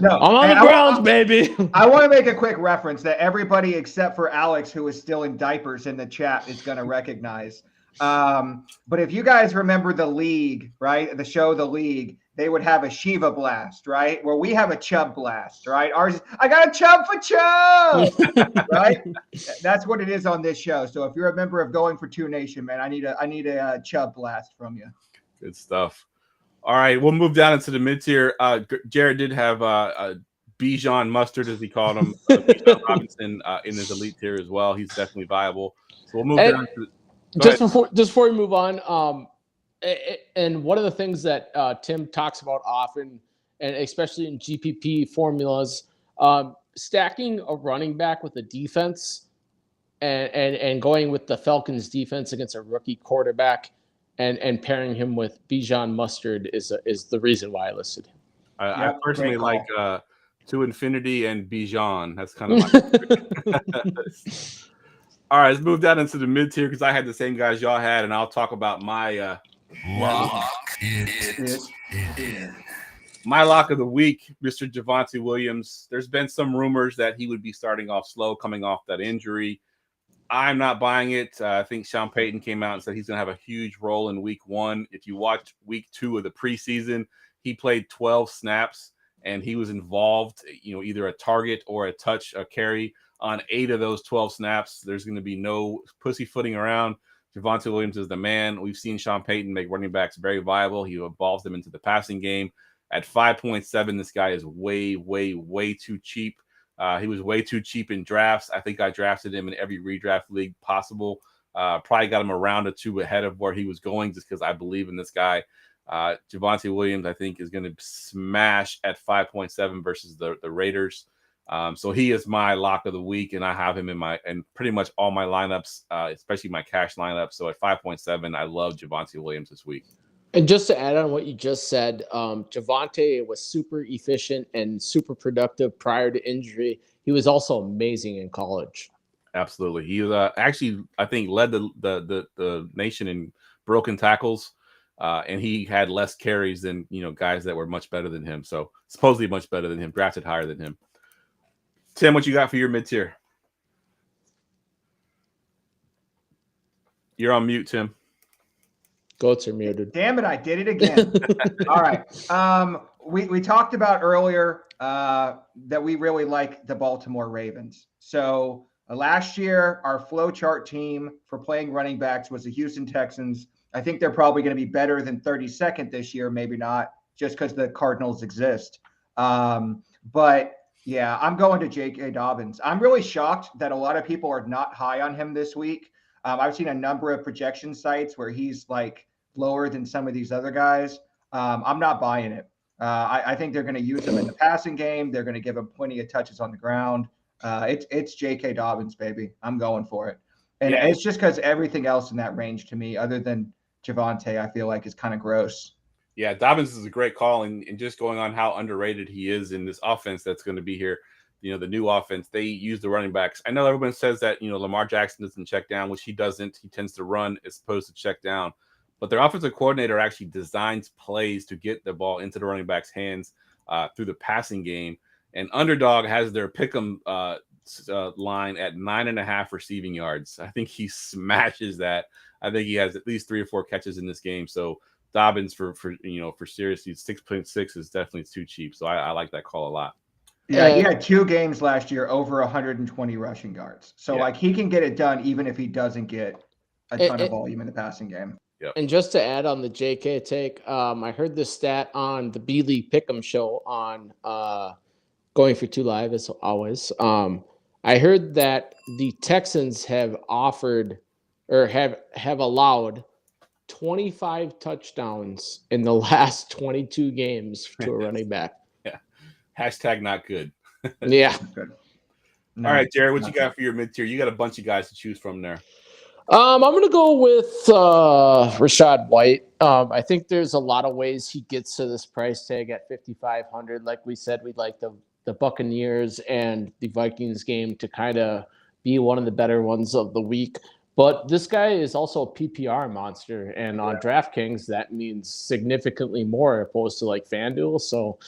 No, I'm on and the Browns, baby. I want to make a quick reference that everybody except for Alex, who is still in diapers in the chat, is going to recognize. But if you guys remember The League, right? The show The League, they would have a Shiva blast, right? Well, we have a Chubb blast, right? Ours, I got a Chubb for Chubb, right? That's what it is on this show. So if you're a member of Going for Two Nation, man, I need a Chubb blast from you. Good stuff. All right, we'll move down into the mid-tier. Jared did have Bijan Mustard, as he called him, Bijan Robinson in his elite tier as well. He's definitely viable. So we'll move down to just before we move on, and one of the things that Tim talks about often, and especially in GPP formulas, stacking a running back with a defense and going with the Falcons defense against a rookie quarterback and pairing him with Bijan Mustard is the reason why I listed him. I personally like To Infinity and Bijan. That's kind of my All right, let's move down into the mid tier because I had the same guys y'all had, and I'll talk about my Lock it in. My lock of the week, Mr. Javonte Williams. There's been some rumors that he would be starting off slow, coming off that injury. I'm not buying it. I think Sean Payton came out and said he's going to have a huge role in week 1. If you watch week 2 of the preseason, he played 12 snaps and he was involved, either a target or a touch, a carry on 8 of those 12 snaps. There's going to be no pussyfooting around. Javonte Williams is the man. We've seen Sean Payton make running backs very viable. He evolves them into the passing game. At 5.7, this guy is way, way, way too cheap. He was way too cheap in drafts. I think I drafted him in every redraft league possible. Probably got him a round or 2 ahead of where he was going just because I believe in this guy. Javonte Williams, I think, is going to smash at 5.7 versus the Raiders. So he is my lock of the week, and I have him in pretty much all my lineups, especially my cash lineup. So at 5.7, I love Javonte Williams this week. And just to add on what you just said, Javonte was super efficient and super productive prior to injury. He was also amazing in college. Absolutely. He was actually, I think, led the nation in broken tackles, and he had less carries than guys that were much better than him. So supposedly much better than him, drafted higher than him. Tim, what you got for your mid-tier? You're on mute, Tim. Goats are muted. Damn it, I did it again. All right. We talked about earlier that we really like the Baltimore Ravens. So last year, our flow chart team for playing running backs was the Houston Texans. I think they're probably going to be better than 32nd this year, maybe not, just because the Cardinals exist. But yeah, I'm going to J.K. Dobbins. I'm really shocked that a lot of people are not high on him this week. I've seen a number of projection sites where he's like lower than some of these other guys. I'm not buying it. I think they're going to use him in the passing game. They're going to give him plenty of touches on the ground. It's J.K. Dobbins, baby. I'm going for it. And it's just because everything else in that range to me, other than Javonte, I feel like is kind of gross. Yeah, Dobbins is a great call, and just going on how underrated he is in this offense that's going to be here. The new offense, they use the running backs. I know everyone says that, Lamar Jackson doesn't check down, which he doesn't. He tends to run as opposed to check down. But their offensive coordinator actually designs plays to get the ball into the running back's hands through the passing game. And Underdog has their pick'em line at 9.5 receiving yards. I think he smashes that. I think he has at least 3 or 4 catches in this game. So Dobbins for seriously 6.6 is definitely too cheap. So I like that call a lot. Yeah, he had 2 games last year over 120 rushing yards. So he can get it done even if he doesn't get a ton of volume in the passing game. Yep. And just to add on the JK take, I heard this stat on the B League Pick'em show on Going for Two Live as always. I heard that the Texans have offered or have allowed 25 touchdowns in the last 22 games to a running back. Yeah. Hashtag not good. Yeah. Good. No, all right, Jared, what you got for your mid-tier? You got a bunch of guys to choose from there. I'm going to go with Rachaad White. I think there's a lot of ways he gets to this price tag at $5,500. Like we said, we'd like the Buccaneers and the Vikings game to kind of be one of the better ones of the week. But this guy is also a PPR monster, and on DraftKings, that means significantly more opposed to like FanDuel. So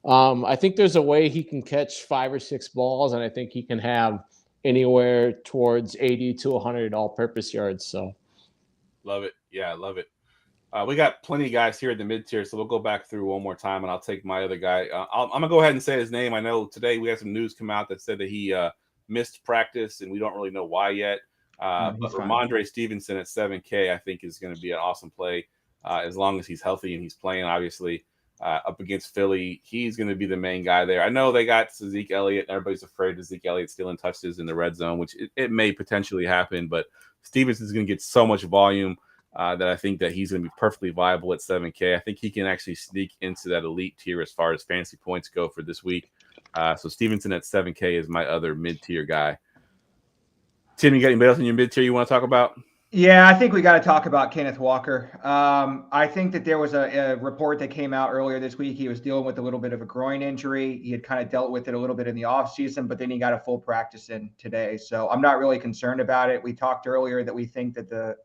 I think there's a way he can catch 5 or 6 balls, and I think he can have anywhere towards 80 to 100 all-purpose yards. So Love it. Yeah, I love it. We got plenty of guys here at the mid-tier, so we'll go back through one more time, and I'll take my other guy. I'm going to go ahead and say his name. I know today we had some news come out that said that he missed practice, and we don't really know why yet. But Ramondre Stevenson at 7K, I think, is going to be an awesome play as long as he's healthy and he's playing, obviously, up against Philly. He's going to be the main guy there. I know they got Zeke Elliott, and everybody's afraid of Zeke Elliott stealing touches in the red zone, which it may potentially happen, but Stevenson's going to get so much volume that I think that he's going to be perfectly viable at 7K. I think he can actually sneak into that elite tier as far as fantasy points go for this week. So Stevenson at 7K is my other mid-tier guy. Tim, you got anybody else in your mid-tier you want to talk about? Yeah, I think we got to talk about Kenneth Walker. I think that there was a report that came out earlier this week. He was dealing with a little bit of a groin injury. He had kind of dealt with it a little bit in the offseason, but then he got a full practice in today. So I'm not really concerned about it. We talked earlier that we think that the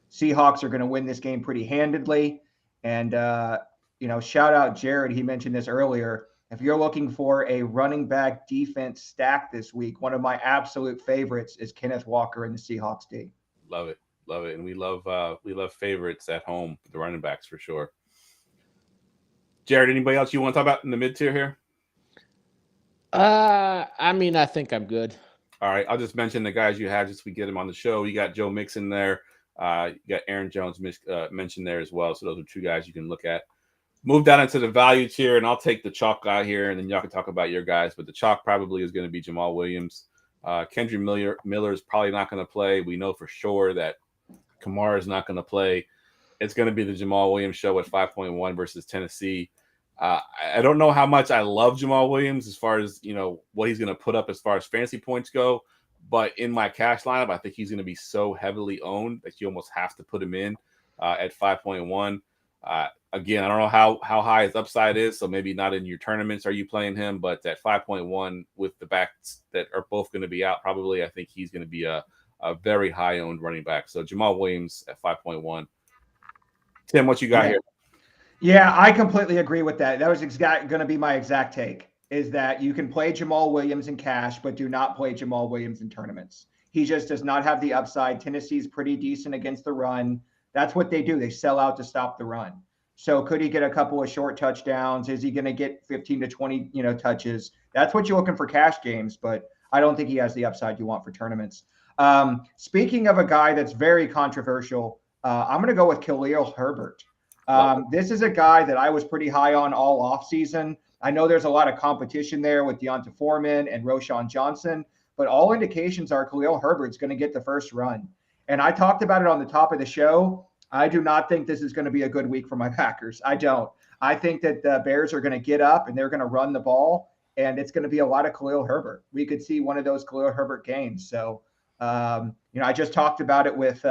Seahawks are going to win this game pretty handedly. And, shout out Jared. He mentioned this earlier. If you're looking for a running back defense stack this week, one of my absolute favorites is Kenneth Walker in the Seahawks D. Love it. Love it. And we love favorites at home, the running backs for sure. Jared, anybody else you want to talk about in the mid-tier here? I think I'm good. All right. I'll just mention the guys you have just we get them on the show. You got Joe Mixon there. You got Aaron Jones mentioned there as well. So those are 2 guys you can look at. Move down into the value tier, and I'll take the chalk guy here, and then y'all can talk about your guys. But the chalk probably is going to be Jamal Williams. Kendrick Miller is probably not going to play. We know for sure that Kamara is not going to play. It's going to be the Jamal Williams show at 5.1 versus Tennessee. I don't know how much I love Jamal Williams as far as, what he's going to put up as far as fantasy points go. But in my cash lineup, I think he's going to be so heavily owned that you almost have to put him in at 5.1. Again, I don't know how high his upside is, so maybe not in your tournaments are you playing him, but at 5.1 with the backs that are both going to be out, probably I think he's going to be a very high-owned running back. So Jamal Williams at 5.1. Tim, what you got here? Yeah, I completely agree with that. That was going to be my exact take, is that you can play Jamal Williams in cash, but do not play Jamal Williams in tournaments. He just does not have the upside. Tennessee's pretty decent against the run. That's what they do. They sell out to stop the run. So could he get a couple of short touchdowns? Is he going to get 15 to 20, touches? That's what you're looking for cash games, but I don't think he has the upside you want for tournaments. Speaking of a guy that's very controversial, I'm going to go with Khalil Herbert. This is a guy that I was pretty high on all offseason. I know there's a lot of competition there with Deonta Foreman and Roschon Johnson, but all indications are Khalil Herbert's going to get the first run. And I talked about it on the top of the show. I do not think this is going to be a good week for my Packers. I don't. I think that the Bears are going to get up and they're going to run the ball, and it's going to be a lot of Khalil Herbert. We could see one of those Khalil Herbert games. So, I just talked about it with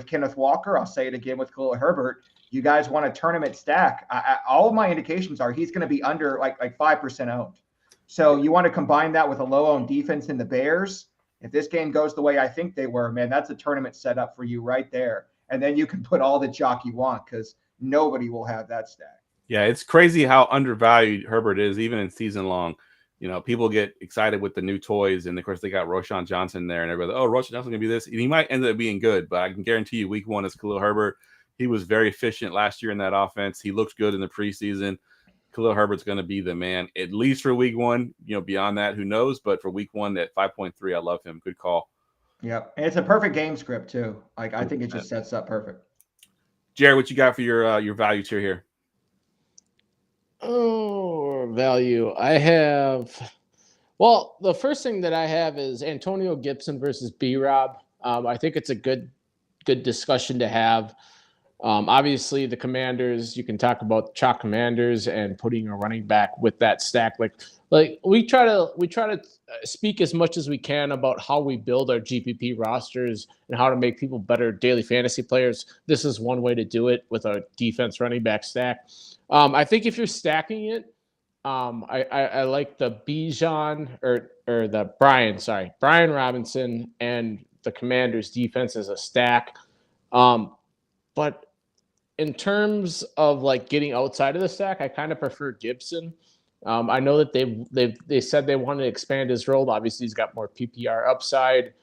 Kenneth Walker. I'll say it again with Khalil Herbert. You guys want a tournament stack. All of my indications are he's going to be under like 5% owned. So you want to combine that with a low-owned defense in the Bears. If this game goes the way I think they were, man, that's a tournament setup for you right there. And then you can put all the chalk you want because nobody will have that stack. Yeah, it's crazy how undervalued Herbert is, even in season long. People get excited with the new toys, and of course they got Roschon Johnson there, and everybody, Roschon Johnson's gonna be this. And he might end up being good, but I can guarantee you, week 1 is Khalil Herbert. He was very efficient last year in that offense. He looked good in the preseason. Khalil Herbert's going to be the man, at least for week 1. Beyond that, who knows? But for week 1 at 5.3, I love him. Good call. Yep. And it's a perfect game script too. I think it just sets up perfect. Jared, what you got for your value tier here? Oh, value. I have. Well, the first thing that I have is Antonio Gibson versus B-Rob. I think it's a good discussion to have. Obviously, the Commanders, you can talk about chalk Commanders and putting a running back with that stack. Like we try to speak as much as we can about how we build our GPP rosters and how to make people better daily fantasy players. This is one way to do it with a defense running back stack. I think if you're stacking it, I like the Bijan or the Brian Robinson and the Commanders' defense is a stack. But in terms of like getting outside of the stack, I kind of prefer Gibson. I know that they said they wanted to expand his role. Obviously, he's got more PPR upside.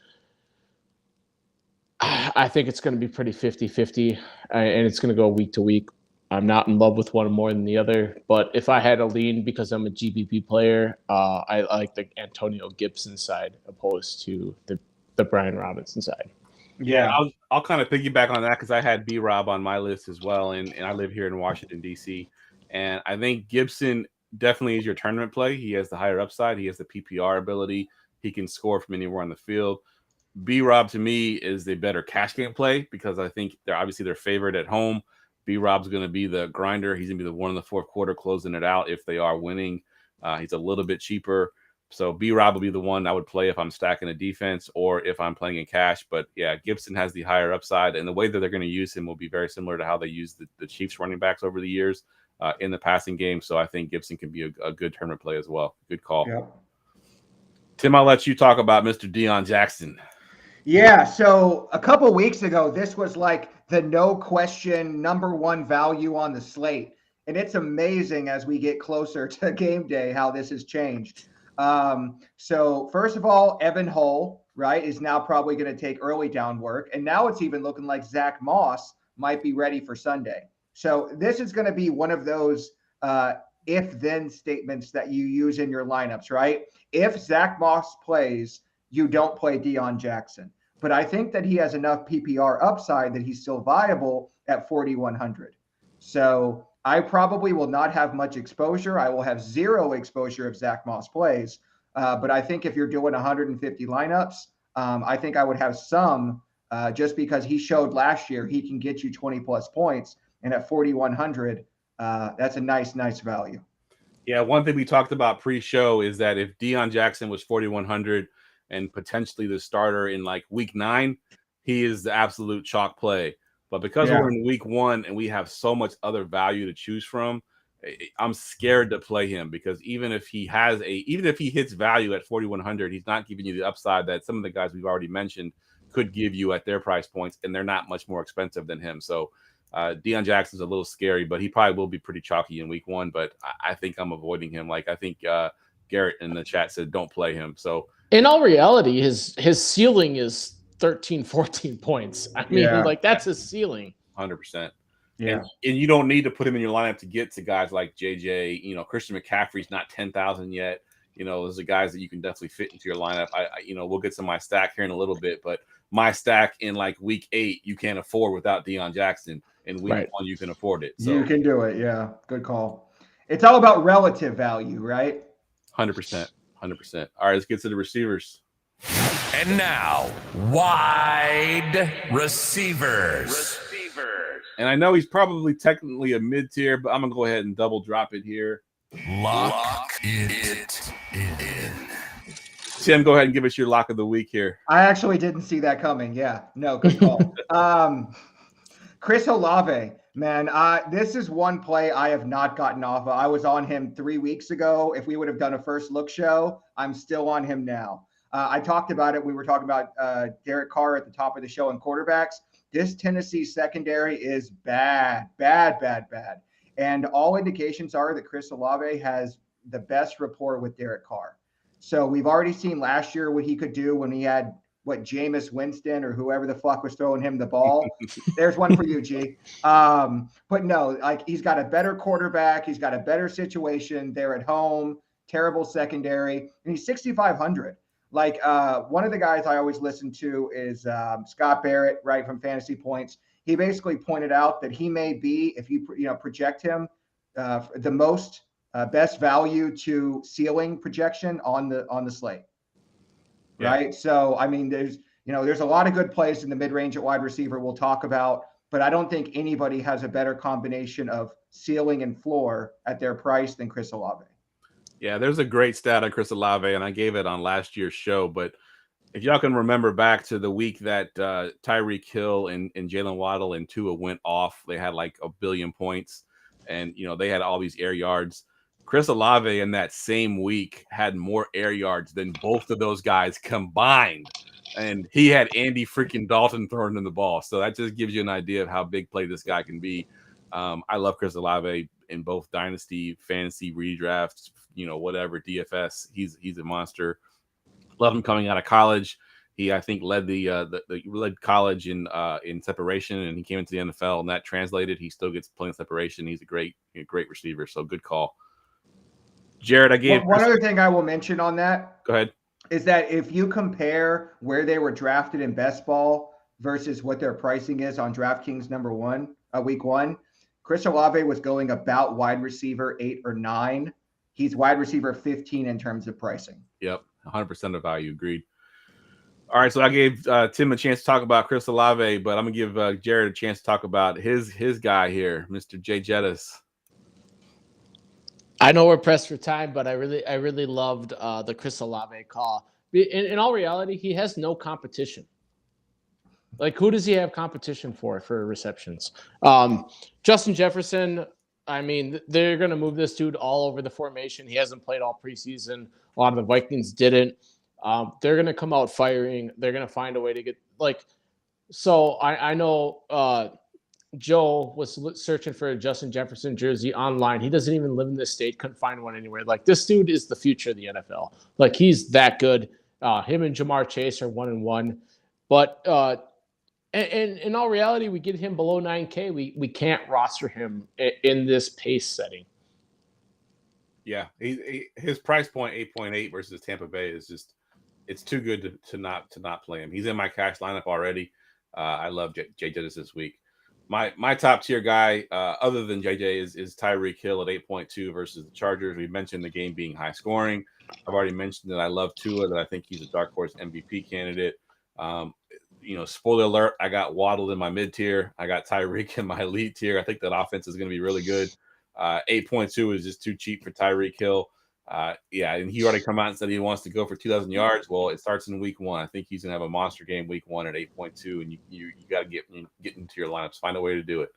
I think it's going to be pretty 50-50, and it's going to go week to week. I'm not in love with one more than the other, but if I had a lean because I'm a GPP player, I like the Antonio Gibson side opposed to the Brian Robinson side. Yeah, I'll kind of piggyback on that because I had B-Rob on my list as well, and I live here in Washington, D.C., and I think Gibson definitely is your tournament play. He has the higher upside. He has the PPR ability. He can score from anywhere on the field. B-Rob, to me, is the better cash game play because I think they're obviously their favorite at home. B-Rob's going to be the grinder. He's going to be the one in the fourth quarter closing it out if they are winning. He's a little bit cheaper. So B-Rob will be the one I would play if I'm stacking a defense or if I'm playing in cash. But, yeah, Gibson has the higher upside, and the way that they're going to use him will be very similar to how they use the Chiefs running backs over the years in the passing game. So I think Gibson can be a good tournament play as well. Good call. Yep. Tim, I'll let you talk about Mr. Deion Jackson. Yeah, so a couple weeks ago, this was like the no question number one value on the slate. And it's amazing as we get closer to game day how this has changed. So first of all, Evan Hull, right, is now probably going to take early down work. And now it's even looking like Zach Moss might be ready for Sunday. So this is going to be one of those if-then statements that you use in your lineups, right? If Zach Moss plays, you don't play Deion Jackson. But I think that he has enough PPR upside that he's still viable at 4,100. So I probably will not have much exposure. I will have zero exposure if Zach Moss plays. But I think if you're doing 150 lineups, I think I would have some just because he showed last year he can get you 20 plus points. And at 4,100, that's a nice value. Yeah, one thing we talked about pre-show is that if Deion Jackson was 4,100 and potentially the starter in like week 9, he is the absolute chalk play. But because we're in week 1 and we have so much other value to choose from, I'm scared to play him because even if he hits value at 4,100, he's not giving you the upside that some of the guys we've already mentioned could give you at their price points, and they're not much more expensive than him. So Deion Jackson's a little scary, but he probably will be pretty chalky in week 1. But I think I'm avoiding him. Like I think Garrett in the chat said, don't play him. So in all reality, his ceiling is 13, 14 points. I mean, like that's his ceiling. 100%. Yeah. And you don't need to put him in your lineup to get to guys like JJ. You know, Christian McCaffrey's not 10,000 yet. You know, those are guys that you can definitely fit into your lineup. We'll get to my stack here in a little bit, but my stack in like week 8, you can't afford without Deion Jackson. In week 1, you can afford it. So you can do it. Yeah. Good call. It's all about relative value, right? 100%. 100%. All right, let's get to the receivers. And now, wide receivers. And I know he's probably technically a mid-tier, but I'm going to go ahead and double drop it here. Lock it in. Tim, go ahead and give us your lock of the week here. I actually didn't see that coming. Yeah. No, good call. Chris Olave, man, this is one play I have not gotten off of. I was on him 3 weeks ago. If we would have done a first look show, I'm still on him now. I talked about it. We were talking about Derek Carr at the top of the show and quarterbacks. This Tennessee secondary is bad. And all indications are that Chris Olave has the best rapport with Derek Carr. So we've already seen last year what he could do when he had Jameis Winston or whoever the fuck was throwing him the ball. There's one for you, G. But no, like he's got a better quarterback. He's got a better situation. They're at home, terrible secondary, and he's 6,500. Like one of the guys I always listen to is Scott Barrett, right, from Fantasy Points. He basically pointed out that he may be, if you project him, the most best value to ceiling projection on the slate. Yeah. Right. So, I mean, there's a lot of good plays in the mid-range at wide receiver we'll talk about, but I don't think anybody has a better combination of ceiling and floor at their price than Chris Olave. Yeah, there's a great stat on Chris Olave, and I gave it on last year's show. But if y'all can remember back to the week that Tyreek Hill and Jalen Waddle and Tua went off, they had like 1 billion points, and they had all these air yards. Chris Olave in that same week had more air yards than both of those guys combined. And he had Andy freaking Dalton throwing in the ball. So that just gives you an idea of how big play this guy can be. I love Chris Olave in both dynasty, fantasy, redrafts, whatever, DFS. He's a monster. Love him coming out of college. He, I think, led led college in separation, and he came into the NFL, and that translated. He still gets plenty of separation. He's a great receiver. So good call. Jared, I gave one other thing I will mention on that. Go ahead. Is that if you compare where they were drafted in best ball versus what their pricing is on DraftKings week one, Chris Olave was going about wide receiver 8 or 9. He's wide receiver 15 in terms of pricing. Yep, 100% of value. Agreed. All right, so I gave Tim a chance to talk about Chris Olave, but I'm gonna give Jared a chance to talk about his guy here, Mr. Jay Jettis. I know we're pressed for time, but I really loved the Chris Olave call. In all reality, he has no competition. Like, who does he have competition for receptions? Justin Jefferson, I mean, they're going to move this dude all over the formation. He hasn't played all preseason. A lot of the Vikings didn't. They're going to come out firing. They're going to find a way to get so I know Joe was searching for a Justin Jefferson jersey online. He doesn't even live in this state. Couldn't find one anywhere. Like, this dude is the future of the NFL. Like, he's that good. Him and Jamar Chase are 1-1. But and in all reality, we get him below 9K. We can't roster him in this pace setting. Yeah, his price point 8.8 versus Tampa Bay is just, it's too good to not play him. He's in my cash lineup already. I love Jay Jettis this week. My top tier guy, other than JJ, is Tyreek Hill at 8.2 versus the Chargers. We mentioned the game being high scoring. I've already mentioned that I love Tua, that I think he's a dark horse MVP candidate. Spoiler alert, I got Waddle in my mid tier. I got Tyreek in my elite tier. I think that offense is going to be really good. 8.2 is just too cheap for Tyreek Hill. And he already come out and said he wants to go for 2,000 yards. Well, it starts in week 1. I think he's gonna have a monster game week 1 at 8.2, and you got to get into your lineups. Find a way to do it.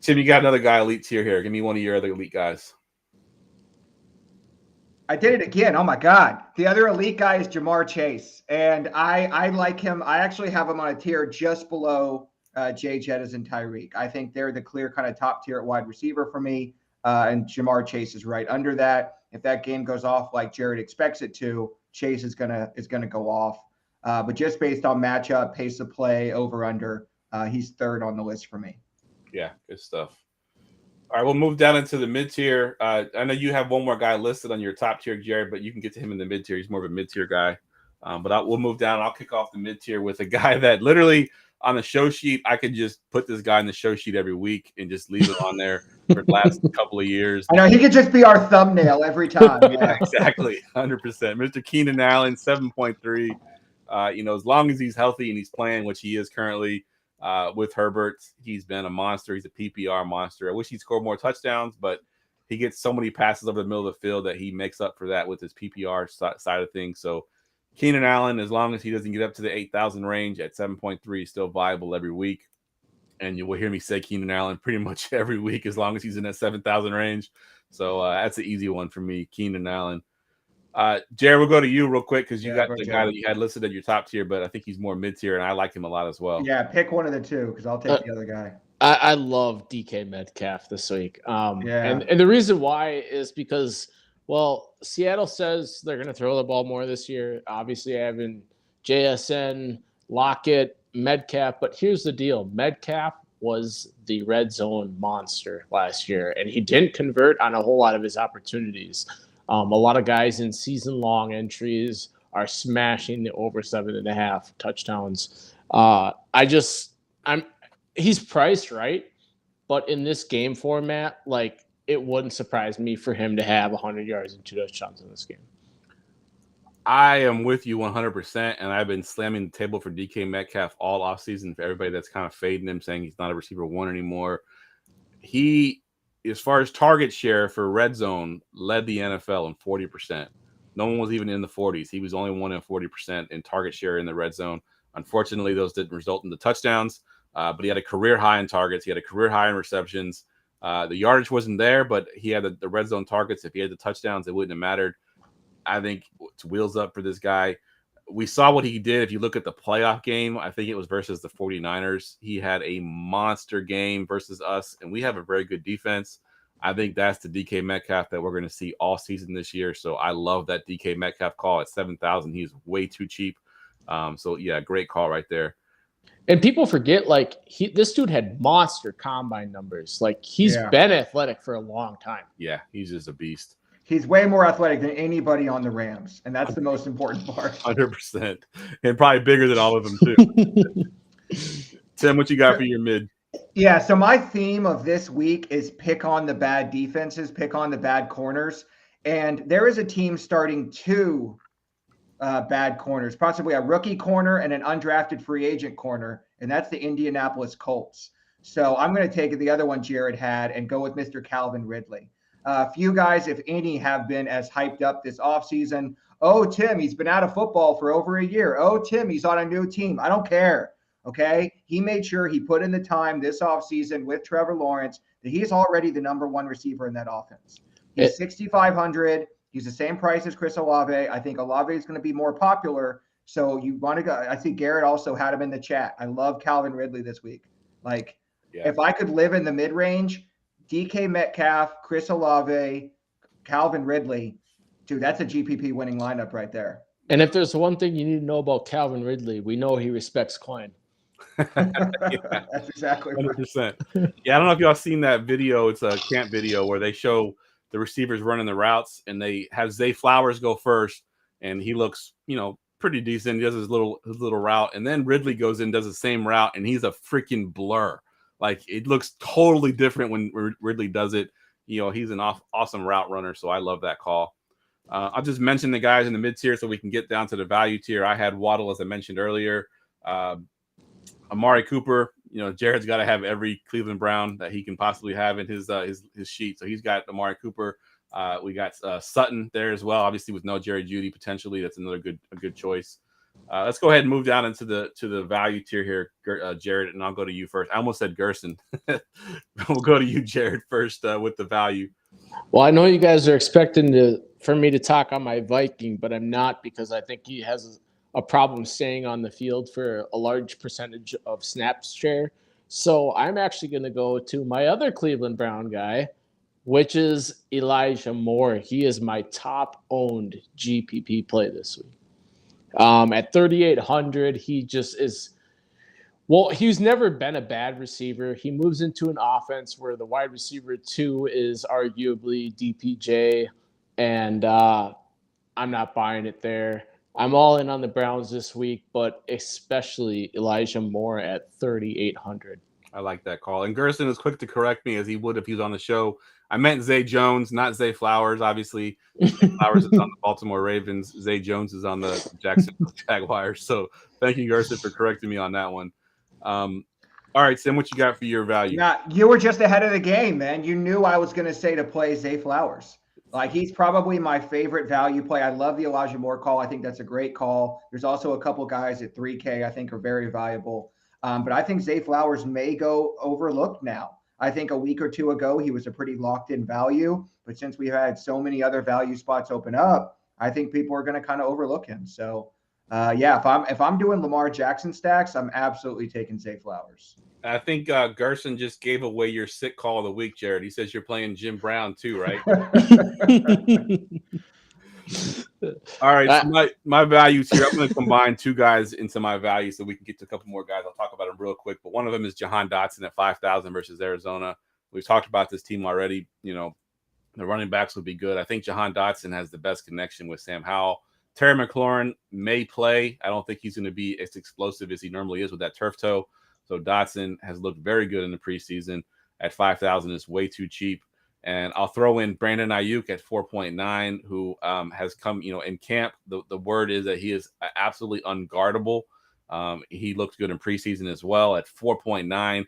Tim, you got another guy elite tier here. Give me one of your other elite guys. I did it again. Oh my God. The other elite guy is Jamar Chase. And I like him. I actually have him on a tier just below Jay Jettis and Tyreek. I think they're the clear kind of top tier at wide receiver for me. And Jamar Chase is right under that. If that game goes off like Jared expects it to, Chase is gonna go off. But just based on matchup, pace of play, over under, he's third on the list for me. Yeah, good stuff. All right, we'll move down into the mid tier. I know you have one more guy listed on your top tier, Jared, but you can get to him in the mid tier. He's more of a mid tier guy. We'll move down. I'll kick off the mid tier with a guy that literally on the show sheet, I could just put this guy in the show sheet every week and just leave it on there for the last couple of years. I know, he could just be our thumbnail every time. Yeah, exactly. 100%. Mr. Keenan Allen, 7.3. As long as he's healthy and he's playing, which he is currently with Herbert, he's been a monster. He's a PPR monster. I wish he'd scored more touchdowns, but he gets so many passes over the middle of the field that he makes up for that with his PPR side of things. So Keenan Allen, as long as he doesn't get up to the 8,000 range at 7.3, is still viable every week. And you will hear me say Keenan Allen pretty much every week as long as he's in that 7,000 range. So that's an easy one for me, Keenan Allen. Jared, we'll go to you real quick because you got the guy that you had listed at your top tier, but I think he's more mid tier, and I like him a lot as well. Yeah, pick one of the two because I'll take the other guy. I love DK Metcalf this week. And the reason why is because, well, Seattle says they're going to throw the ball more this year. Obviously, having JSN, Lockett, Metcalf. But here's the deal. Metcalf was the red zone monster last year, and he didn't convert on a whole lot of his opportunities. A lot of guys in season-long entries are smashing the over 7.5 touchdowns. He's priced right, but in this game format, it wouldn't surprise me for him to have 100 yards and 2 touchdowns in this game. I am with you 100%, and I've been slamming the table for DK Metcalf all offseason for everybody that's kind of fading him, saying he's not a receiver 1 anymore. He, as far as target share for red zone, led the NFL in 40%. No one was even in the 40s. He was only 1 in 40% in target share in the red zone. Unfortunately, those didn't result in the touchdowns, but he had a career high in targets. He had a career high in receptions. The yardage wasn't there, but he had the red zone targets. If he had the touchdowns, it wouldn't have mattered. I think it's wheels up for this guy. We saw what he did. If you look at the playoff game, I think it was versus the 49ers. He had a monster game versus us, and we have a very good defense. I think that's the DK Metcalf that we're going to see all season this year. So I love that DK Metcalf call at 7,000. He's way too cheap. So yeah, great call right there. And people forget, like, this dude had monster combine numbers. Like, he's been athletic for a long time. Yeah, he's just a beast. He's way more athletic than anybody on the Rams, and that's the most important part. 100%. And probably bigger than all of them, too. Tim, what you got for your mid? Yeah, so my theme of this week is pick on the bad defenses, pick on the bad corners. And there is a team starting 2 bad corners, possibly a rookie corner and an undrafted free agent corner, and that's the Indianapolis Colts. So I'm going to take the other one Jared had and go with Mr. Calvin Ridley. A few guys, if any, have been as hyped up this offseason. Oh, Tim, he's been out of football for over a year. Oh, Tim, he's on a new team. I don't care. Okay. He made sure he put in the time this offseason with Trevor Lawrence that he's already the number 1 receiver in that offense. He's 6,500. He's the same price as Chris Olave. I think Olave is going to be more popular. So you want to go. I see Garrett also had him in the chat. I love Calvin Ridley this week. Like, if I could live in the mid range, DK Metcalf, Chris Olave, Calvin Ridley, dude, that's a GPP winning lineup right there. And if there's one thing you need to know about Calvin Ridley, we know he respects coin. That's exactly 100%. Yeah, I don't know if y'all seen that video. It's a camp video where they show the receivers running the routes, and they have Zay Flowers go first, and he looks, pretty decent. He does his little route, and then Ridley goes in, does the same route, and he's a freaking blur. Like, it looks totally different when Ridley does it. He's an awesome route runner, so I love that call. I'll just mention the guys in the mid tier so we can get down to the value tier. I had Waddle, as I mentioned earlier. Amari Cooper, Jared's got to have every Cleveland Brown that he can possibly have in his sheet. So he's got Amari Cooper. We got Sutton there as well, obviously with no Jerry Jeudy potentially. That's another good choice. Let's go ahead and move down into the value tier here, Jared, and I'll go to you first. I almost said Gerson. We'll go to you, Jared, first with the value. Well, I know you guys are expecting for me to talk on my Viking, but I'm not, because I think he has a problem staying on the field for a large percentage of snaps share. So I'm actually going to go to my other Cleveland Brown guy, which is Elijah Moore. He is my top owned GPP play this week. At 3,800, he just is. Well, he's never been a bad receiver. He moves into an offense where the wide receiver 2 is arguably DPJ, and I'm not buying it there. I'm all in on the Browns this week, but especially Elijah Moore at 3,800. I like that call. And Gerson is quick to correct me, as he would if he was on the show. I meant Zay Jones, not Zay Flowers. Obviously, Zay Flowers is on the Baltimore Ravens. Zay Jones is on the Jacksonville Jaguars. So thank you, Gerson, for correcting me on that one. All right, Sam, what you got for your value? Yeah, you were just ahead of the game, man. You knew I was going to say to play Zay Flowers. Like, he's probably my favorite value play. I love the Elijah Moore call. I think that's a great call. There's also a couple guys at 3K I think are very valuable. But I think Zay Flowers may go overlooked now. I think a week or two ago, he was a pretty locked-in value. But since we've had so many other value spots open up, I think people are going to kind of overlook him. So, if I'm doing Lamar Jackson stacks, I'm absolutely taking Zay Flowers. I think Gerson just gave away your sick call of the week, Jared. He says you're playing Jim Brown too, right? All right, so my values here. I'm going to combine 2 guys into my value so we can get to a couple more guys. I'll talk about them real quick, but one of them is Jahan Dotson at 5,000 versus Arizona. We've talked about this team already. The running backs would be good. I think Jahan Dotson has the best connection with Sam Howell. Terry McLaurin may play. I don't think he's going to be as explosive as he normally is with that turf toe. So Dotson has looked very good in the preseason. At 5,000 is way too cheap. And I'll throw in Brandon Ayuk at 4.9, who has come, in camp. The word is that he is absolutely unguardable. He looked good in preseason as well at 4.9.